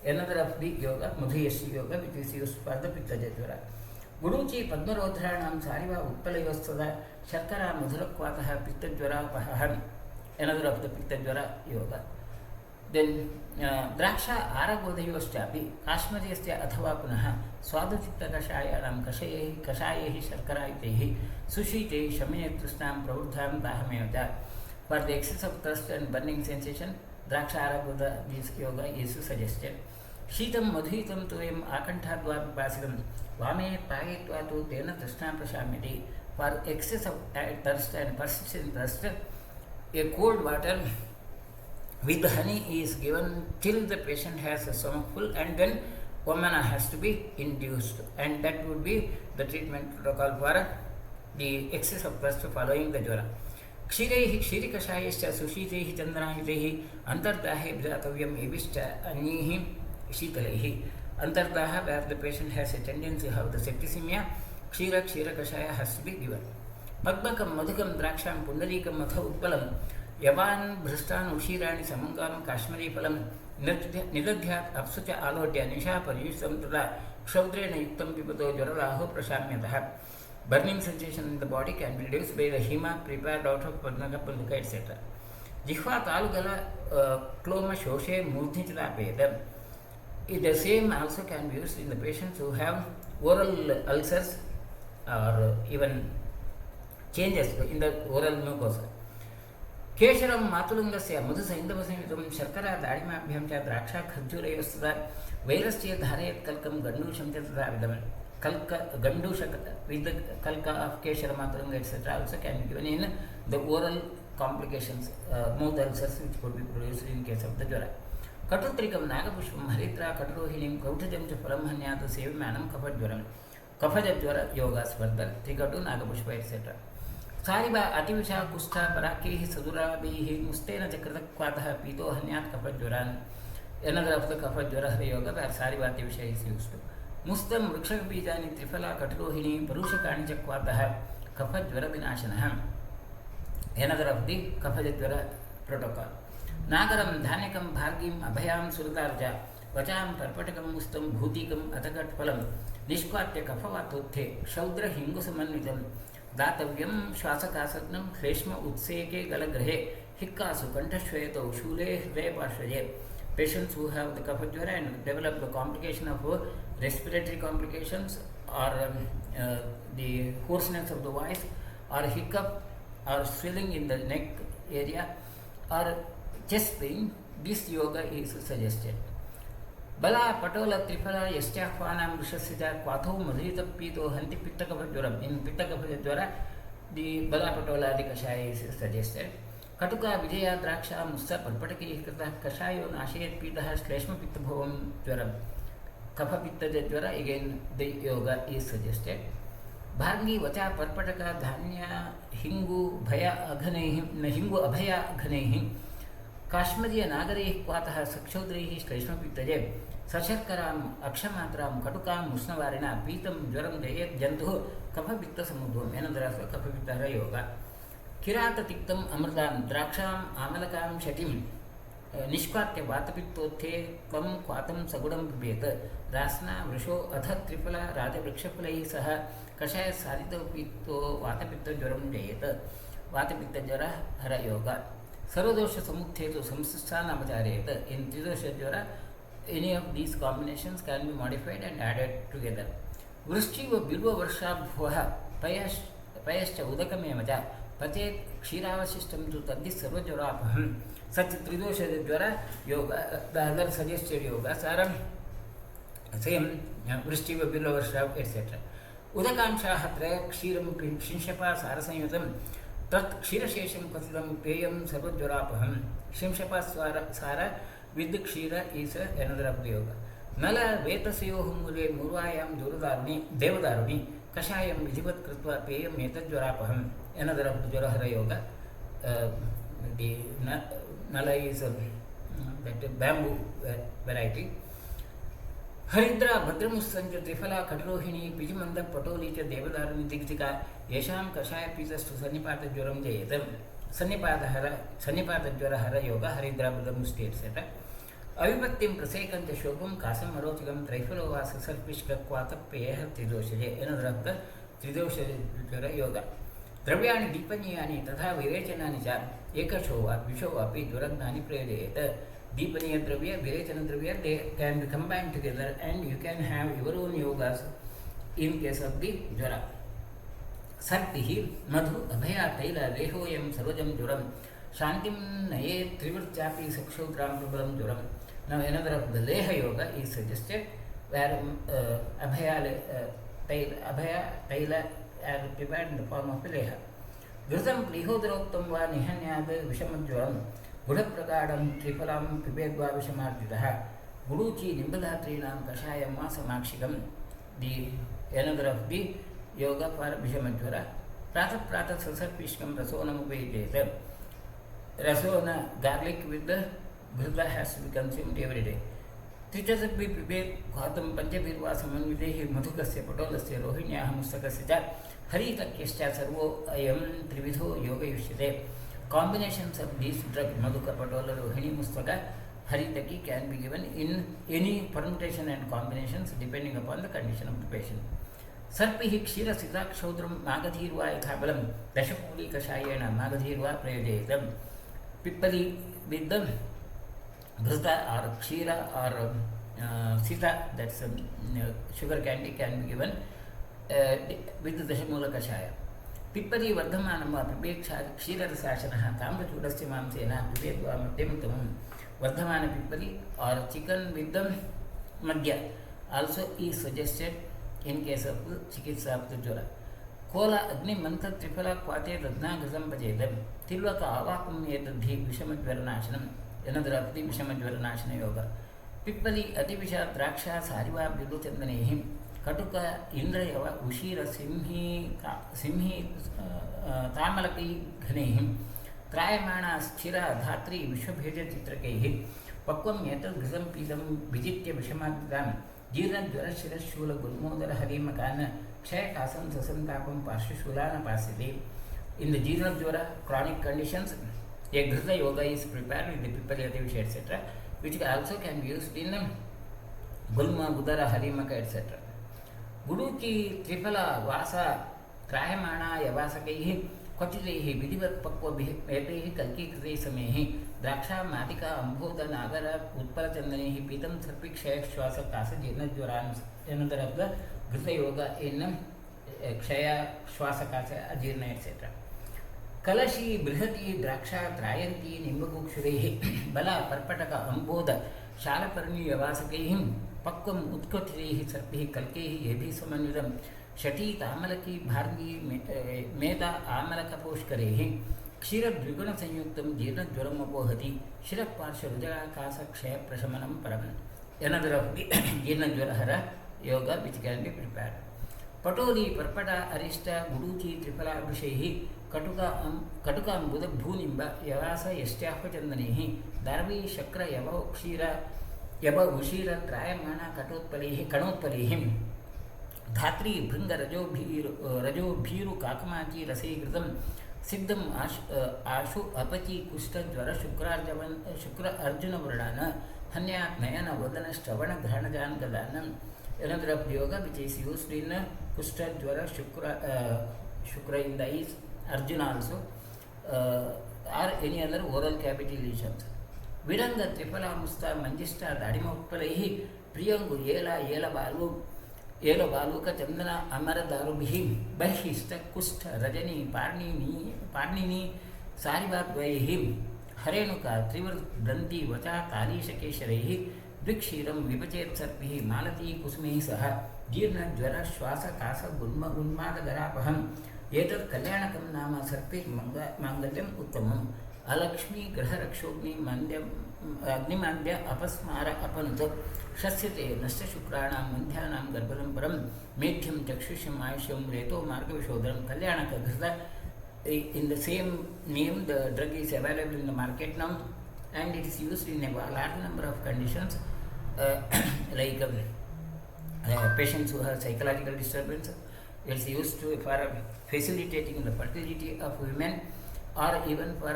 Another of the yoga, Madhuyasi yoga, which is used for the Pittaja Jvara. Guruchi Padmarodharanam Sariva Utpalayostada Shakara Madhurakwataha Pitta Jvara Pahaham. Another of the Pitta Jvara yoga. Then Draksha Aragodayoschapi Kashmariyasya Athava Punaha Swadhachitta Kashayanam Kashayehi Sharkaraitehi Sushite Shamine Trusnam Pravurdham Dahamevata. For the excess of thirst and burning sensation, Draksha Aragoda this yoga is suggested. Shitam Madhuitam Tuem Akantadva Basiram Vame Payetvatu Tena Trusnam Prashamiti. For excess of thirst and persistent thirst, a cold water with honey is given till the patient has a stomach full, and then Vamana has to be induced, and that would be the treatment protocol for the excess of thirst following the Jvara. Kshireihi Kshirikashayascha Sushiteihi Chandanahitehi Antardahe Bjatavyam Evischa Anihi Shitalehi. Antardaha, where the patient has a tendency to have the septicemia, Kshira Kshirikashaya has to be given. Padmakam Madhukam Draksham Pundalikam Matha Utpalam Yavan Bhrastan Ushirani Samangam Kashmiri Palam Nidadhyat Apsucha Alodya Nisha Parisham Tada Kshaudrena Yuktam Pipato Jvaralaho Prashamyataha. Burning sensation in the body can be reduced by the hema prepared out of Padmaka Punduka etc. Jihva Talugala Kloma Shoshe Murthitila Pedam. The same also can be used in the patients who have oral ulcers or even changes in the oral mucosa. Kesharam Matulungasya Mudhusaindavasamitam Sharkara Dadimabhyam Cha Draksha Khajurayostada Vairasya Dharayat Kalkam Gandusham Chatavidam. Kalka Gandushaka with the Kalka of Keshara Matulanga etc. also can be given in the oral complications, mouth ulcers which could be produced in case of the Jvara. Katutrikam Nagapushpam Haritra Katurohinim Kautajam Paramhanyata Sevimanam Kafajvaram. Kafajajvara yogas further, Trikatu Nagapushpa etc. Sariba Ativisha Kusta Paraki Sadura Bihi Mustena Chakrakwataha Pito Hanyat Kafajvaran. Another of the Kafajvara yoga where Sariba Ativisha is used to. Mustam Rukshak Bijani Trifala Katurohini Parushakani Chakwataha Kafajvara Vinashanaham. Another of the Kafajvara protocol. Nagaram Dhanikam Bhargim Abhayam Suratarja Vacham Parpatakam Mustam Bhutikam Atakat Palam Nishkwatya Kafavatuthe Shaudra Hingusamanvitam Datavyam Shwasakasatnam Hreshma Utseke Galagrahe Hikkasu Kantashveto Shule Hriday Pashvaye. Patients who have the Kafajvara and develop the complication of respiratory complications or the hoarseness of the voice or hiccup or swelling in the neck area or chest pain, this yoga is suggested. Bala Patola Tripala Yastyahvanam Rishasija Kwatho Madhita Pito Hanti Pitta Kafajvaram. In Pitta Kafajvara, the Bala Patola Kashaya is suggested. Katuka Vijaya Draksha Musta Parpataki Krita Kashayo Nashayat Pitaha Shleshma Pitta Bhavam Jvaram. Kapha Pitta Jvara, again the yoga is suggested. Bhargi Vacha Parpataka Dhanya Hingu Bhaya Aghanehi Hingu Abhaya Aghanehi Kashmiriya Nagari Kwataha Sakshodrihi Shleshma Pittaje Sasharkaram Akshamatram Katukam Musnavarina Pitam Jvaram Dayet Jantu Kapha Pitta Samudvam. Another of Kapha Pitta yoga. Kirata Tiktam Amrdam Draksham Amalakam Shatim Nishkwatya Vatapitothe Pam Kwatam Sagudam Beta Rasna Vrisho Atha Tripala Raja Vrikshapalai Saha Kashaya Sarita Pito Vatapitta Jvaram Jayeta Vatapitta Jara Hara Yoga. Sarvadosha Samukthetu Samsisthanamachareta. In Tridosha Jvara, any of these combinations can be modified and added together. Vrishchiva Bilva Varshabhvaha Payascha Udakamemaja Patet Kshiravasishtam to Taddi Sarvajvarapaham. Such Tridosha Jvara yoga, the other suggested yogas are same Vrishchiva Bilva Varshab, etc. Udakamsha Hatra Kshiram Shinshapa Sarasanyutam Tat Kshirashesham Kasidam Payam Sarvajvarapaham. Shimshapa Sara with the Kshira is another of the yoga. Nala Vetasayo Humure Murayam Durudaruni Devadaruni Kashayam Vijivat Kritva Payam Metajvarapaham. Another of the Jvarahara yoga. The Nala is that bamboo variety. Haridra Bhadramusanja Trifala Kadrohini Pijimanda Patolicha Devadaruni Diktika Yesham Kashaya Pitas to Sanipata Juram Jayadam. Sanipata Jvarahara yoga Haridra Bhadramusti etc. Avipattim Prasekanta Shobam Kasam Arochigam Trifalo was a Sarpishka Quata Peha Tridoshaje, another of the Tridosha yoga. Dravyani Deepanyani Tatha Virechana Nija, Ekashova, Vishovapi, Duragnani Prayata, Deepanya Dravya, Virechana Dravya, they can be combined together and you can have your own yogas in case of the Jvara. Sarpihi, Madhu, Abhaya, Taila, Rehoyam, Sarvajam Juram, Shantim, Naye, Trivirchapi, Sakshodram, Prabharam Juram. Now another of the Leha Yoga is suggested where Abhaya, Taila are prepared in the form of Leha. Grisam Prihodroktam va Nihanyada Vishamajwaram, Buddhapragadam, Tripalam, Pibedva Vishamarjitaha, Guruchi, Nimbadatrinam, Kashayam, Masamakshikam, the another of the yoga for Vishamajwara. Prata Sasarpishkam Rasonam Vejeta. Rasona garlic with the Gurda has to be consumed every day. Teachers be prepared Gautam Panjabirva Samanvidehi Madhukasya Patolasya Rohinya Mustakasya Harita Keshta Sarvo Ayam Trividho Yoga Yushite. Combinations of these drugs Madhuka Patola Rohini Mustaka Haritaki can be given in any permutation and combinations depending upon the condition of the patient. Sarpihi Kshira Sitak Shodram Magadhirva Ekhabalam Dashapuli Kashayana Magadhirva Prayojayatam. Pippali with the Ghruta or Kshira or Sita, that's sugar candy, can be given with the Dashamula Kashaya. Pippali Vardhamanama Pipeksha Kshira Sashana Tamrachudastimam Sena Pipekva Temtamam Vardhamana Pippali or chicken with the Madhya also is suggested in case of Chikitsa of the Jvara. Kola Agni Mantha Tripala Quate Radna Gazam Pajedam Tilvaka Avapam Yetadhi Vishamajvaranashanam, another of the Vishamajvaranashana Yoga. Pippali Ativisha Draksha Sariva Biduchandanehim Katuka Indrayava Ushira Simhi Tamalaki Ghanehim Trayamana Sthira Dhatri Vishwabheja Chitrakehi Pakwam Yetad Gazam Pidam Vijitya Vishamadam Jiran Jvarashira Shula Gulmodara Harimakana Kshay Kasam Sasantapam Pashashulana Pasidi. In the Jiran Jvara chronic conditions, a Ghrita yoga is prepared with the Pippali Ativisha etc., which also can be used in Gulma, Budara, Harimaka etc. Guruki Tripala Vasa Trayamana Yavasakehi Kochilehi Vidivat Pakwa Epehi Kalki Kri Samehi Draksha Matika Ambhoda Nagara Utpala Chandanehi Pitam Sarpik Shayak Shwasa Kasa Jirna Jvarans, another of the Ghrita yoga in Kshaya Shwasa Kasa Ajirna etc. Kalashi Brihati Draksha Trayanti Nimbagukshurehi Bala Parpataka Ambodha Shalaparni Yavasakehim Pakwam Utkotirehi Sarpihi Kalkehi Yebhi Samanyudam Shati Tamalaki Bhargi Meda Amalaka Poshkarehi Kshira Driguna Sanyuktam Jirna Jvaramapohati Shirak Parsha Rujara Kasa Kshaya Prashamanam Param. Another of the Jirna Jvarahara yoga which can be prepared. Patoli Parpata Arista Guruchi Tripala Abhishehi Katukam Buddha Bhunimba Yavasa Yastyafa Chandanehi Darvi Shakra Yava Ukshira Yaba Ushira Trayamana Kanotpalihim Dhatri Bringa Rajo Bhiru Kakamachi Rasi Gritam Siddham Ashu Apachi Kusta Jvara Shukra Arjuna Vardana Hanya Nayana Vadana Stavana Dhranajan Gadanam. Another of yoga which is used in Kusta Jvara Shukra in the East, Arjuna also, or any other oral cavity lesions. Vidanga tripala musta manjista dadima utpalaihi priyangu ಏಲ ಬಾಲುಕ ಚಂದನ ಅಮರ ದಾರುಭಿಃ ಬಹಿಷ್ಟ ಕುಷ್ಠ ರಜನಿ ಪಾರ್ಣಿನಿ ಸಾರಿವಾದ್ವೈಃ ಹರೇಣುಕ ತ್ರಿವೃದ್ದಂತಿ ವಚಾ ತಾಲೀಶಕೇಶರೈಃ ದೃಕ್ಷೀರಂ ವಿಪಚೇತ್ಸರ್ಪಿಃ ಮಾಲತೀ ಕುಸುಮೈಃ ಸಹ ಜೀರ್ಣಜ್ವರ ಶ್ವಾಸ ಕಾಸ ಉನ್ಮಾದಗರಾಪಹಂ ಏತತ್ ಕಲ್ಯಾಣಕಂ ನಾಮ ಸರ್ಪೈರ್ಮಾಂಗಲ್ಯಂ ಉತ್ತಮಂ अलक्ष्मी ग्रहरक्षोग्नि अग्निमान्द्य अपस्मार अपनुत शस्यते नष्टशुक्राणां मध्यानां गर्भलं परं मेढ्यं चक्षुषम् आयुष्यं रेतो मार्गविशोधनं कल्याणकघृत. In the same name, the drug is available in the market now, and it is used in a large number of conditions, like patients who have psychological disturbance. It is used for facilitating the fertility of women, or even for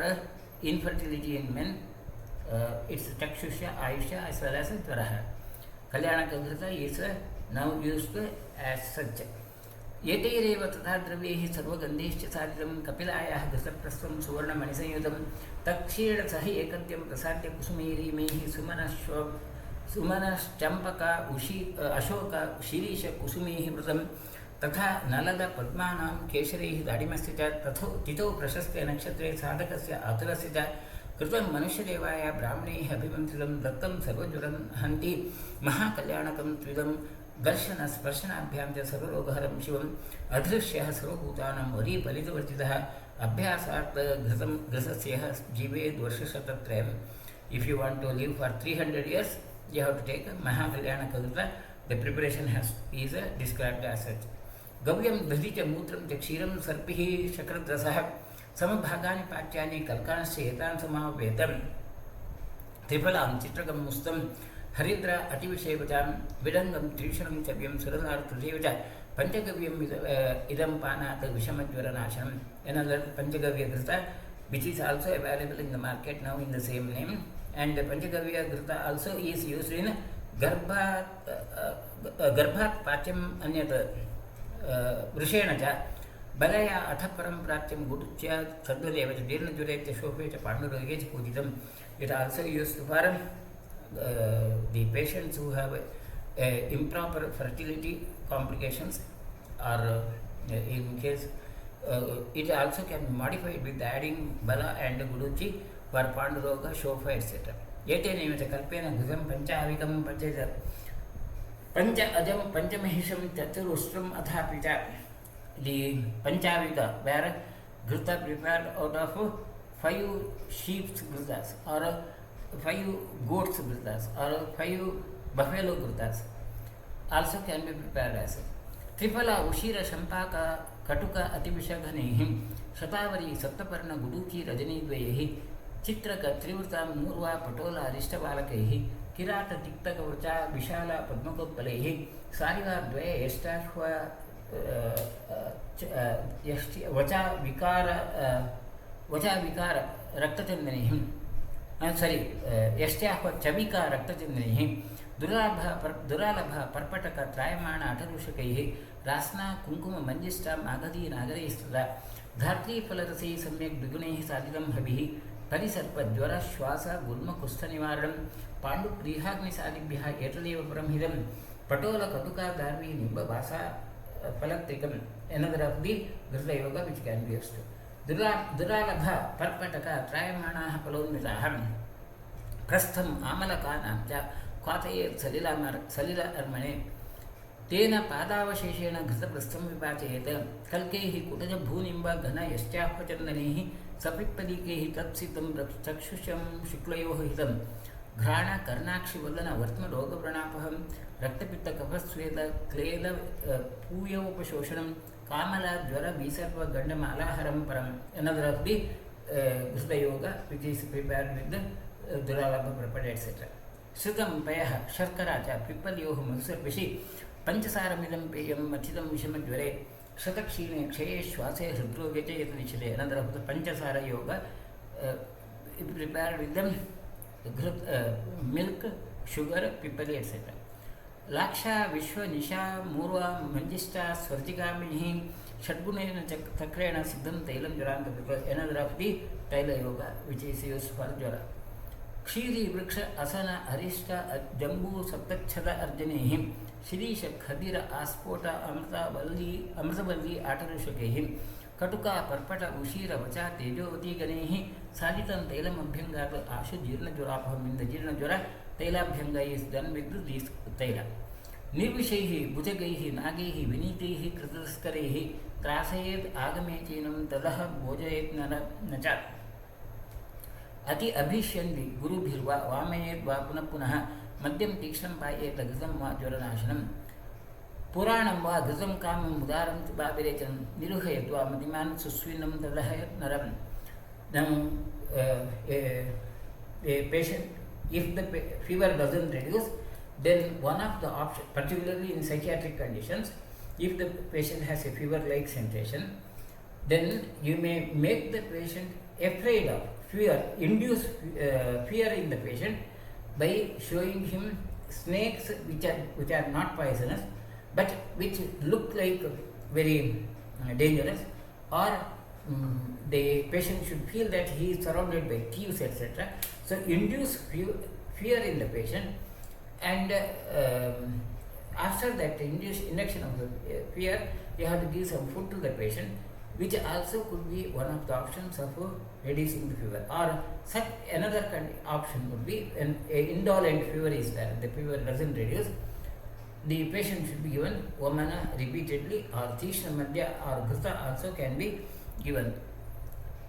infertility in men. It's Chakshusha, Ayusha as well as Tvaraha. Kalyanakagrita is now used as such. Yetairev tatha dravyehi sarvagandhishcha sadham kapilayah ghasaprastham suvarnamanisayudam takshira sahi ekatyam prasadya kusumeerimehi sumanaschampaka ashoka shirisha kusumehi vratam तथा नलद पद्मानां केशरैः दाडिमस्य च तिथौ प्रशस्ते नक्षत्रे साधकस्य आतुरस्य च कृतं मनुष्यदेवाय ब्राह्मणैः अभिमन्त्रितं दत्तं सर्वज्वरं हन्ति महाकल्याणकं त्विदं दर्शनस्पर्शनाभ्यां च सर्वरोगहरं शिवम् अदृश्यः सर्वभूतानां वरीफलितवर्जितः अभ्यासात् घृतस्यः जीवेद् वर्षशतत्रयम्. If you want to live for 300 years, you have to take Mahakalyanakagrita. The preparation is described as such. गव्यं दधि च मूत्रं च क्षीरं सर्पिः शक्रद्रसः समभागानि पाच्यानि कल्कांश्च एतान् समावेतं त्रिफलां चित्रकं मुस्तं हरिद्र अतिविषेवचां विडङ्गं त्रिशरं चव्यं सुरधार्थदेव च पञ्चगव्यम् इदं पानात् विषमज्वरनाशनम्. Another Panchagavya Grita, which is also available in the market now in the same name, and the Panchagavya Grita also is used in गर्भात् पाच्यम् अन्यत् वृषेण च बलया अथ परं प्राच्यं गुडुच्य सद्वदेव च जीर्णज्वरे च शोभे च पाण्डुरोगे च पूजितम्. It also used for the patients who have improper fertility complications, or in case it also can be modified with adding bala and guduchi for panduroga, shofa, etc. एतेनैव च कल्पेन घृतं पञ्चाविकं पंच अजम पंचमहिषम चतुरुष्ट्रम अथापि च. The panchavika, where ghrita prepared out of 5 sheep's ghritas, or 5 goats ghritas, or 5 buffalo ghritas, also can be prepared as tripala ushira shampaka katuka ativishaghanaih shatavari saptaparna guduchi rajani चित्रक त्रिवृता मूर्वा पटोला अरिष्टबालकैः किरात तिक्तकवचा विशाला पद्मकोत्पलैः सारिवा द्वये यष्टाह्व वचा विकार रक्तचन्दनैः यष्ट्याह्व चविका रक्तचन्दनैः दुरालभ पर्पटक त्रायमाण अटरूषकैः रास्ना कुङ्कुम मञ्जिष्टा मागधी नागरैस्तदा धात्रीफलरसैः सम्यक् द्विगुणैः साधितं हविः परिसर्प ज्वर श्वास गुल्म कुष्ठ निवारणं पाण्डु प्रीहाग्निसादिभ्यः एतदेव परमहिदं पटोल कटुका दार्वी निम्ब वासा फलत्रिकम्. Another of the Ghrita yoga which can be used. Duralabha parpataka trayamanaः फलोन्विताः प्रस्थम् आमलकानां च क्वाथयेत् सलिल अर्मणे तेन पादावशेषेण घृतप्रस्थं विपाचयेत् कल्कैः कुटजभूनिम्ब घन यश्चाह्वचन्दनैः सपिप्पदीकैः तत्सिद्धं चक्षुषं शुक्लयोः हितं घ्राण कर्णाक्षिवदन वर्त्मरोगव्रणापहं रक्तपित्तकफस्वेद क्लेल पूयोपशोषणं कामला ज्वर विसर्प गण्डमालाहरं परम्. Another of the Ghrita yoga which is prepared with the Duralabha Prapada etc. श्रुतं पयः शर्करा च पिप्पलयोः मधुसर्पिषि पंचसारमिदं पेयं मथितं विषमज्वरे शतक्षीणे क्षये श्वासे हृद्रोगे च यतनिश्चिते. Another of the Panchasara yoga prepared with them milk, sugar, pippali etc. लाक्षा विश्व निशा मूर्वा मंजिष्टा स्वर्जिकामिनी षड्गुणेन चक्रेण सिद्धं तैलं ज्वरान्तकृत. Another of the Taila Yoga which is used for Jvara. क्षीरी वृक्ष असन अरिष्ट जम्बू सप्तच्छद अर्जनैः शिरीष खदिर आस्फोट अमृतवल्ली आटरुषकैः कटुका पर्पट उशीर वचा तेजोवतीगणैः साधितं तैलमभ्यङ्गात् आशु जीर्णज्वरापहमिन्द जीर्णज्वर तैलाभ्यङ्गैः इस् डन् वित् दीस् तैल निर्विषैः भुजगैः नागैः विनीतैः कृतस्करैः त्रासयेत् आगमे चैनं तदः भोजयेत् न च अति अभिष्यन्ति गुरुभिर्वा वामयेत् वा पुनः पुनः मद्यं तीक्ष्णं पायेत् घृतं वा ज्वरनाशनं पुराणं वा घृतं कामं उदारं वा विरेचनं निरुहयत् वा मतिमान् सुस्विनं तदहयत् नरं. Now a patient, if the fever doesn't reduce, then one of the options, particularly in psychiatric conditions, if the patient has a fever-like sensation, then you may make the patient afraid of fear, induce fear in the patient by showing him snakes which are not poisonous but which look like very dangerous, or the patient should feel that he is surrounded by thieves, etc. So induce fear in the patient, and after that induction of the fear, you have to give some food to the patient, which also could be one of the options of reducing the fever. Or such another option would be an indolent fever is there, the fever doesn't reduce. The patient should be given Vamana repeatedly, or Tishna Madhya or Ghruta also can be given.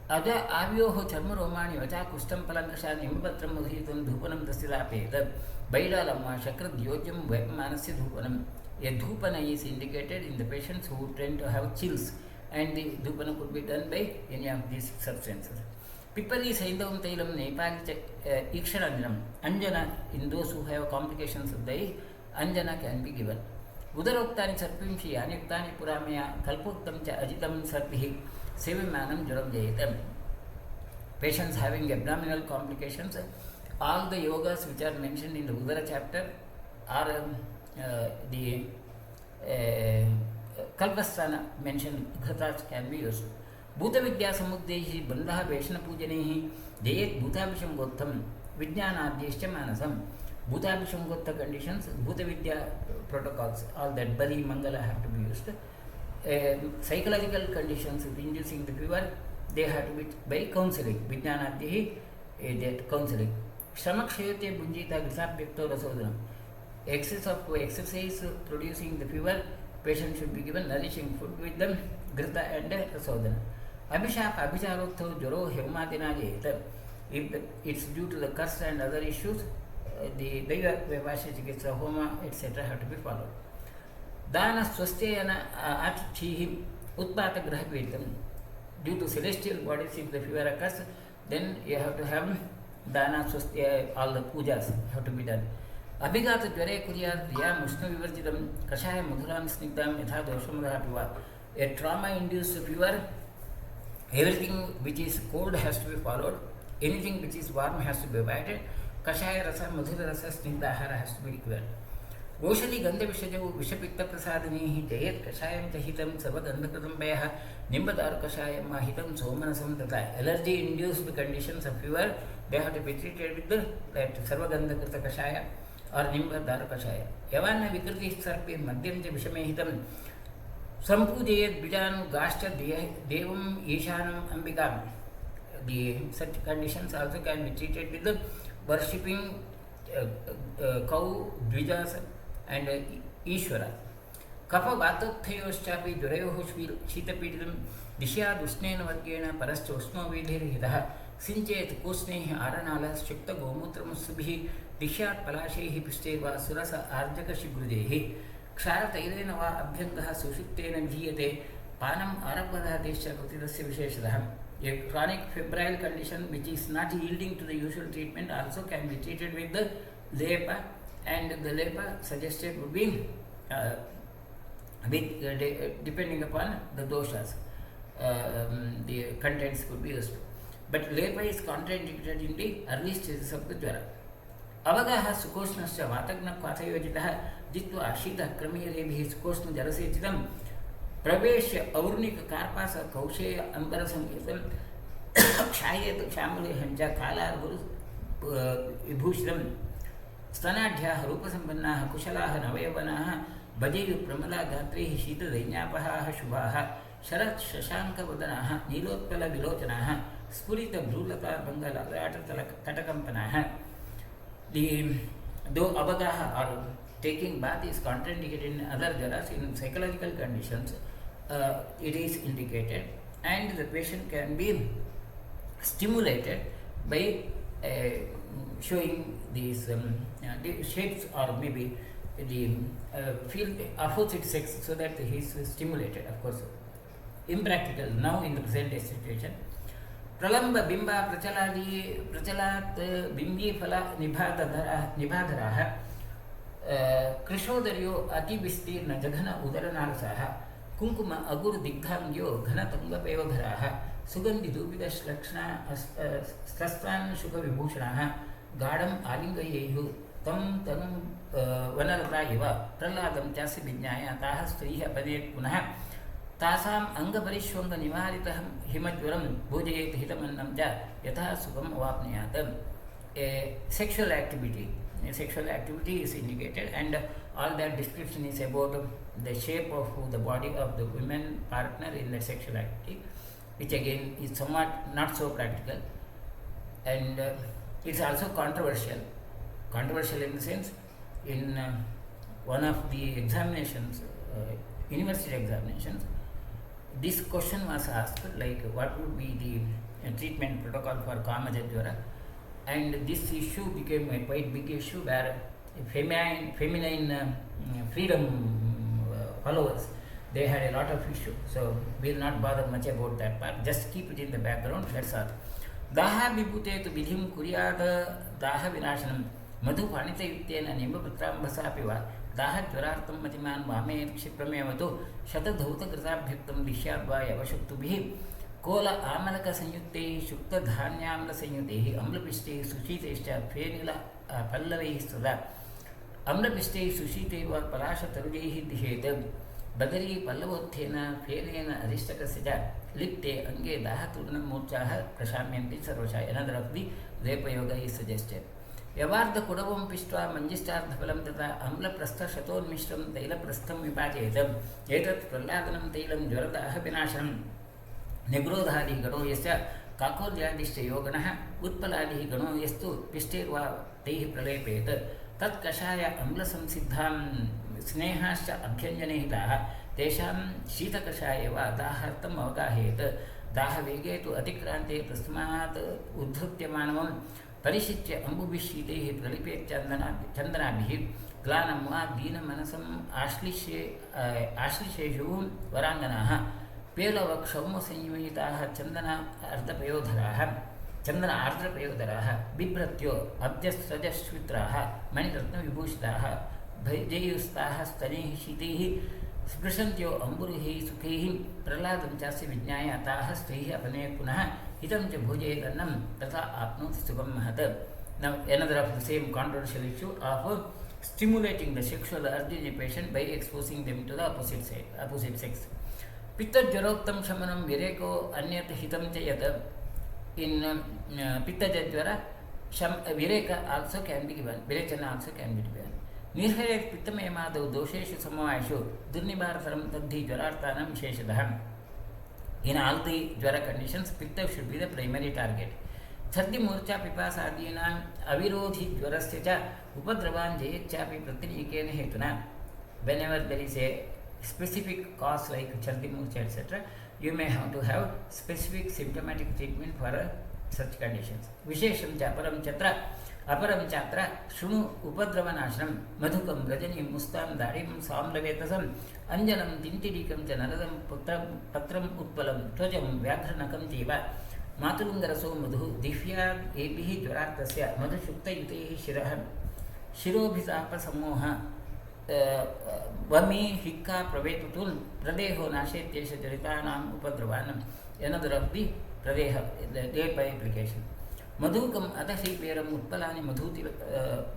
Aja avyoho charma romani vacha kustam palankasha nimbhatram mudhitam dhupanam dastilape the Baidalamma shakrat yojam manasya dhupanam. A dhupana is indicated in the patients who tend to have chills, and the dhupana could be done by any of these substances. Pipali Saindavam Tailam Nepali Iksharanjanam Anjana, in those who have complications of the Anjana can be given. Udaroktani Sarpimshi Anyuktani Puramaya Kalpuktam Cha Ajitam Sarpihi Sevimanam Juram Jayatam. Patients having abdominal complications, all the yogas which are mentioned in the Udara chapter are the Kalpasthana mentioned Ghratas can be used. Bhuta Vidya Samuddehi Bandha Veshna Pujanehi Jayet Bhuta Vishamgotham Vijnanadyeshcha Manasam. Bhuta Vishamgotha conditions, Bhuta Vidya protocols, all that Bali Mangala have to be used. Psychological conditions of inducing the fever, they have to be by counseling. Vijnanadyehi, that counseling. Shamakshayate Bunjita Grisabhyakto Rasodanam. Excess of exercise producing the fever, patient should be given nourishing food with them, Grita and Rasodana. Abhishap Abhicharoktho Joro Hematina Jayata. If it's due to the curse and other issues, the Daiva Vivasha Chikitsa Homa, etc. have to be followed. Dana Swasteyana Atichihim Utpata Grahapitam. Due to celestial bodies, if the fever occurs, then you have to have Dana Swastya, all the pujas have to be done. Abhigata Jvare Kurya Riya Mushna Vivarjidam Kashaya Mudhuram Snigdam Yatha Dosham Piva. A trauma induced fever, everything which is cold has to be followed, anything which is warm has to be avoided. Kashaya Rasa Madhura Rasa Snigdahara has to be given. Oshadi Gandha Vishajavu Vishapikta Prasadanihi Jayat Kashayam Chahitam Sarvagandhakatam Bayaha Nimbadar Kashayam Mahitam Somanasam Tata. Allergy induced conditions of fever, they have to be treated with that Sarvagandhakata Kashaya or Nimbadar Kashaya. Yavana Vikriti Sarpi Madhyam Vishamehitam Sampujayat Bijan Gashta Devam Ishanam Ambikam. The such conditions also can be treated with the worshipping cow, dvijas and Ishvara. Kapha Vatothayoshchapi Jurayoho Shitapidam Dishya Dusnena Vargena Parastosno Vidhirhidaha Sinchet Kusne Aranala Shukta Gomutram Subhi Dishat Palashehi Pisteva Surasa Arjaka Shigrudehi Kshara Tairenava Abhyangaha Sushuktena Jiyate Panam Arabada Desha Kutirasya Visheshadaham. A chronic febrile condition which is not yielding to the usual treatment also can be treated with the lepa, and the lepa suggested would be depending upon the doshas, the contents could be used. But lepa is contraindicated in the early stages of the jvara. Avagaha Sukoshnasya Vatagna Kwathayojitaha Jitva Ashita Kramiyarebhi Sukoshna Jarasechidam प्रवेश्य और्णिककार्पास कौशेय अम्बरसंकेतं क्षायेत क्षामलेहं च कालार्गुरु विभूषितं स्तनाढ्याः रूपसम्पन्नाः कुशलाः नवयवनाः भजेयुप्रमलागात्रैः शीतदैन्यापहाः शुभाः शरत्शशाङ्कवदनाः नीलोत्पलविलोचनाः स्फुरितभ्रूलताभङ्गललाटतटकम्पनाः. Though abagaha or taking bath is contraindicated in other jaras, in psychological conditions it is indicated, and the patient can be stimulated by showing these shapes or maybe the feel opposite sex so that he is stimulated. Of course, impractical now in the present day situation. प्रलंब बिंबा प्रचलात् बिंबी फला निभाधराः कृशोदर्यो अतिविस्तीर्ण जघन उदरनारसाः कुंकुम अगुरु दिग्धांग्यो घनतुंगपेवघराः सुगन्धिधूपितश्लक्ष्णा स्रस्तान् शुकविभूषणाः गाढम् आलिङ्गयेयुः तं तनुं वनरता इव प्रह्लादं चास्य विज्ञाय ताः स्त्रीः अपनेत् पुनः तासाम् अंगपरिष्वङ्गनिवारितः हिमज्वरं भोजयेत् हितमन्नं च यथा सुखम् अवाप्नुयात्. Sexual activity is indicated, and all that description is about the shape of the body of the women partner in the sexual activity, which again is somewhat not so practical, and it's also controversial in the sense in one of the examinations, university examinations, this question was asked, like what would be the treatment protocol for Kamaja Jvara, and this issue became a quite big issue where feminine freedom followers, they had a lot of issue, so we will not bother much about that part, just keep it in the background, that's all. Daha vibhutetu vidhim kuryad daha vinashanam madhu panitayuktena nimbaptrambhasapiva दाह ज्वरार्थं मतिमान् वामेत् क्षिप्रमेव तु शतधौतकृताभ्युक्तं दिश्याद्वा यवशुक्तुभिः कोल आमलकसंयुक्तैः शुक्तधान्याम्लसंयुतैः अम्लपिष्टैः सुशीतैश्च phenyl पल्लवैः सदा अम्लपिष्टैः सुशीतैः वा पलाशतरुजैः दिशेत् बदरी पल्लवोत्थेन फेनेन अधिष्टकस्य च लिप्ते अंगे दाहतूर्णं मूर्छाः प्रशाम्यन्ति सर्वशः. Another of the Repa Yoga is suggested. यवार्ध कुडवं पिष्ट्वा मञ्जिष्टार्धफलं तथा अम्लप्रस्थशतोन्मिश्रं तैलप्रस्थं विपाचयेत्. एतत् प्रह्लादनं तैलं ज्वरदाह विनाशनं निग्रोधादिः गणो यस्य काकोर्यादिश्च योगणः उत्पलादिः गणो यस्तु पिष्टेर्वा तैः प्रलेपेत्. तत्कषाय अम्लसंसिद्धां स्नेहाश्च अभ्यञ्जने हिताः तेषां शीतकषाये वा दाहार्थम् अवगाहयेत्. दाहवेगे तु अतिक्रान्ते तस्मात् उद्धृत्यमानवं परिशिच्य अम्बुभिः शीतैः प्रलिपेत् चन्दनाभिः ग्लानं वा दीनमनसम् आश्लिषेषु वराङ्गनाः पेलवक्षौमसंयुहिताः चन्दन आर्द्रपयोधराः बिभ्रत्यो अब्जस्रजश्वित्राः मणिरत्नविभूषिताः भजेयुस्ताः स्तनैः शीतैः स्पृशन्त्यो अम्बुरुहैः सुखैः प्रह्लादं चास्य विज्ञाय ताः स्त्रीः अपने पुनः हितं च भोजयेदन्नं तथा आप्नोति सुखं महत्. Now another of the same controversial issue of stimulating the sexual urge in a patient by exposing them to the opposite sex. पित्तज्वरोक्तं शमनं विरेको अन्यत् हितं च यत्. In पित्तजज्वर vireka also can be given, virechana also can be given. निर्हरेत् पित्तमेमादौ दोषेषु समवायेषु दुर्निवारतरं तद्धि ज्वरार्थानां विशेषतः. In all the jvara conditions, pitta should be the primary target. Chaddi murcha pipasādīnām avirodhi jvarasya ca upadravan jayecchapi pratinīkena hetuna. Whenever there is a specific cause like chaddi murcha etc., you may have to have specific symptomatic treatment for such conditions. Vishesham ca aparam chatra shunu upadravanaşanam madhukam rajanim mustam darim samlavetasam anjanam tintirikam ca naradam patram utpalam tvajam vyagranakam tiva matulungaraso madhu divya ebihi jvarartasya madhu shuktayutehi shirah shirobhisapa samoha vami hikka pravetutun pradeho nashetyesha jaritanam upadravanam. Another of the pradeha, the day by application. मधुकम् अधश्रीपेरम् उत्पलानि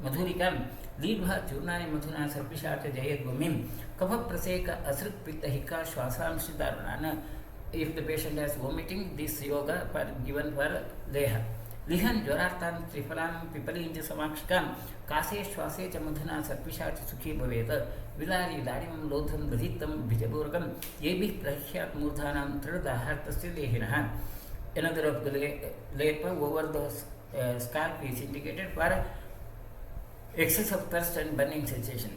मधुरिकां लीढ्वा चूर्णानि मधुना सर्पिषा च जयद्भूमिं कफप्रसेक असृक्पित्तहिका श्वासांशिदारुणान्. If the patient has vomiting, this yoga for given for leha. लिहन ज्वरार्तान् त्रिफलां पिपलीं च समाक्षिकां कासे श्वासे च मधुना सर्पिषा च सुखी भवेत्. विलारी लाडिमं लोधं दधितं बीजपूर्वकं येभिः प्रह्यात् मूर्धानां तृणदाहार्तस्य देहिनः. Another of the lepa over the scalp is indicated for excess of thirst and burning sensation.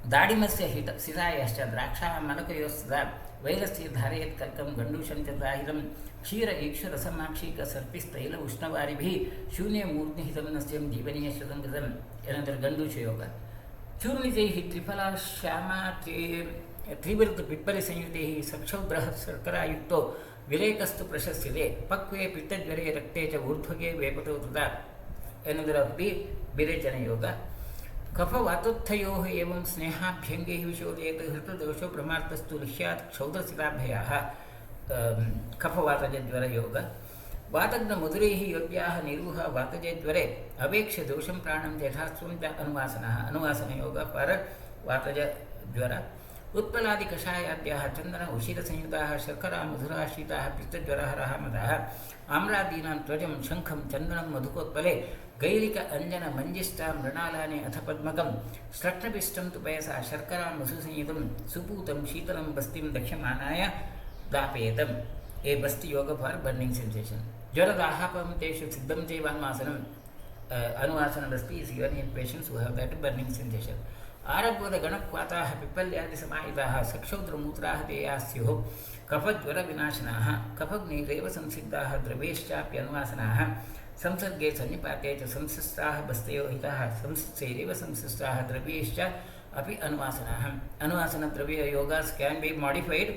दाडिमस्य हित सिरायश्च द्राक्षा मनकयोस्तदा वैरस्य धारयेत् कल्कं गण्डूषं च दाहिलं क्षीर ईक्षुरसमाक्षीक सर्पिस्तैल उष्णवारिभिः शून्य मूर्ध्निहितं नस्यं जीवनीय श्रुतं. Another गण्डूष योगा. चूर्णितैः त्रिफला श्यामा त्रिवृत पिप्पली संयुतैः सक्षौ बृहत् शर्करायुक्तो विलेकस्तु प्रशस्यते. पक्वे पित्तज्वरे रक्ते च ऊर्ध्वगे वेपतो तदा. Another of the विरेचन yoga. कफवातोत्थयोः एवं स्नेहाभ्यङ्गैः विशोदयेत् हृतदोषो भ्रमार्तस्तु लिह्यात् क्षौधशिलाभयाः. कफवातजज्वरयोग. वातग्नमधुरैः योग्याः निरूह वातजज्वरे अवेक्ष्य दोषं प्राणं यथास्त्वं च अनुवासनः. अनुवासनयोग पर वातजज्वर. उत्पलादिकषायाद्याः चन्दन उशिरसंयुताः शर्करा मधुराश्रिताः पित्तज्वरहरः मदः. आम्रादीनां त्वजं शङ्खं चन्दनं मधुकोत्पले गैरिक अंजन मंजिष्टा मृणालानि अथ पद्मकं श्रक्ष्णपिष्टं तु पयसा शर्करा मधुसंयुतं सुपूतं शीतलं बस्तिं दक्ष्यमानाय दापयेतम्. ए बस्ति योग फॉर बर्निंग सेंसेशन. ज्वरदाहापं तेषु सिद्धं चैवानुवासनम्. अनुवासनं बस्ति is given in patients who have that burning sensation. आरब्धगणक्वाताः पिप्पल्यादिसमाहिताः सक्षौद्रमूत्राः देयाः स्युः कफज्वरविनाशनाः. कफग्निरेव संसिद्धाः द्रवेश्चाप्यनुवासनाः. संसर्गे सन्निपाते च संसृष्टाः बस्तयो हिताः संसृष्टैरेव संसृष्टाः द्रव्यैश्च अपि अनुवासनाः. अनुवासनद्रव्य योगास can be modified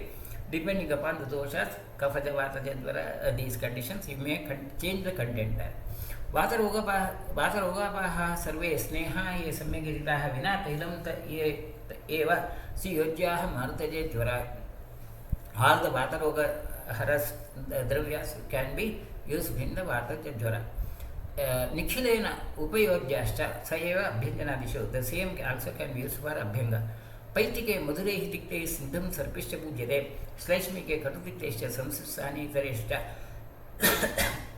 depending upon the doshas. Kafaja vataja jvara, these conditions you may change the content there. वातरोगापाः सर्वे स्नेहा ये सम्यक् गिरिताः विना तैलं ये एव सुयोज्याः मारुतजे ज्वरा. All the vataroga haras dravya's can be used in the vataja jvara. Nikhilena upayojyascha sayeva abhyanjanadisho. The same also can be used for abhyanga. पैतिके मधुरे हितिक्ते सिद्धं सर्पिश्च पूज्यते. श्लैष्मिके कटुतिक्तेश्च संसृष्टानि इतरेश्च.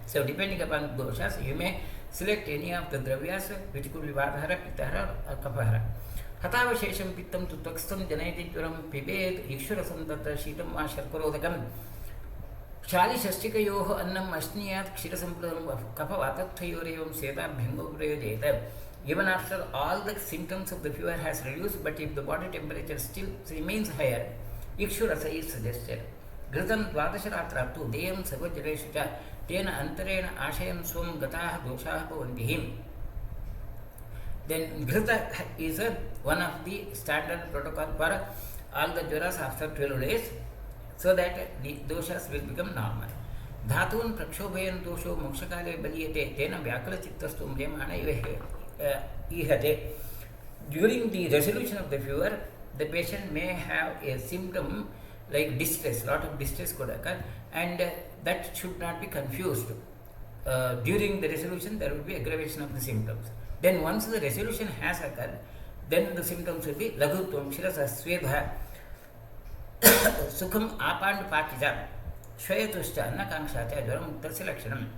So depending upon doshas, you may select any of the dravyas which could be Vadhara, Pittahara or Kapahara. Hatavashesham Pittam tu Takstam Janayati Juram Pibed Ikshurasam Tatra Shitam Va Sharparodakam Shali Shastikayoho Annam Ashniyat Kshirasampradam Kapavatatthayorevam Seta Bhingo Prayodeta. Even after all the symptoms of the fever has reduced, but if the body temperature still remains higher, Ikshurasa is suggested. Ghritam Dvadasharatra Deyam Sarvajareshucha Tena Antarena Ashayam Swam Gataha Doshaha Bhavantihim. Then Ghrita is one of the standard protocol for all the jvaras after 12 days, so that the doshas will become normal. Dhatun Prakshobhayan Dosho Mokshakale Baliyate Tena Vyakala Chittastum Jemana Ihate. During the resolution of the fever, the patient may have a symptom like distress, lot of distress could occur, and that should not be confused. During the resolution, there will be aggravation of the symptoms. Then once the resolution has occurred, then the symptoms will be Lagutvam, Shirasa, Swedha, Sukham, Apand, Pakija, Shvayatuscha, Annakangshacha, Jvaramuktasya Lakshanam.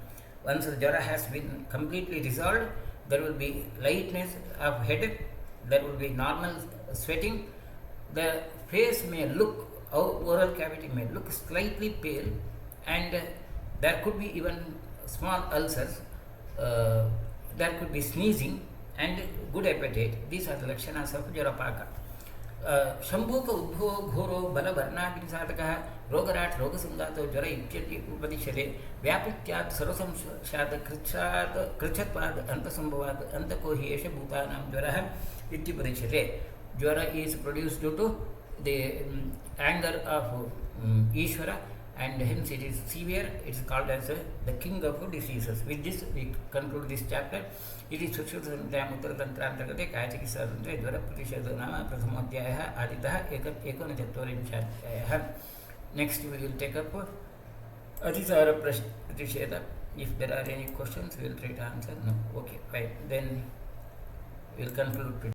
Once the jvara has been completely resolved, there will be lightness of head, there will be normal sweating, the face may look, oral cavity may look slightly pale, and there could be even small ulcers, there could be sneezing and good appetite. These are the lakshanas of Jvarapaka. Shambhuka udbho ghoro bala varnagini sadhakaha rogarat rogasangato jvara ityati upadishyate vyapityat sarvasam shad krichatpad antasambhavad antako hi esha bhutanam jvaraha ityupadishyate. Jvara is produced due to the anger of Ishvara, and hence it is severe. It is called as the king of diseases. With this we conclude this chapter. It is Sushrutantrayam Uttaratantrantagate Kayachikissatantre Jvarapratishedha Nama Prathamadhyayah Aditah Ekonachatvarinchadhyayah. Next we will take up Jvarapratishedha If there are any questions, we will try to answer. No. Okay, fine. Then we'll conclude today.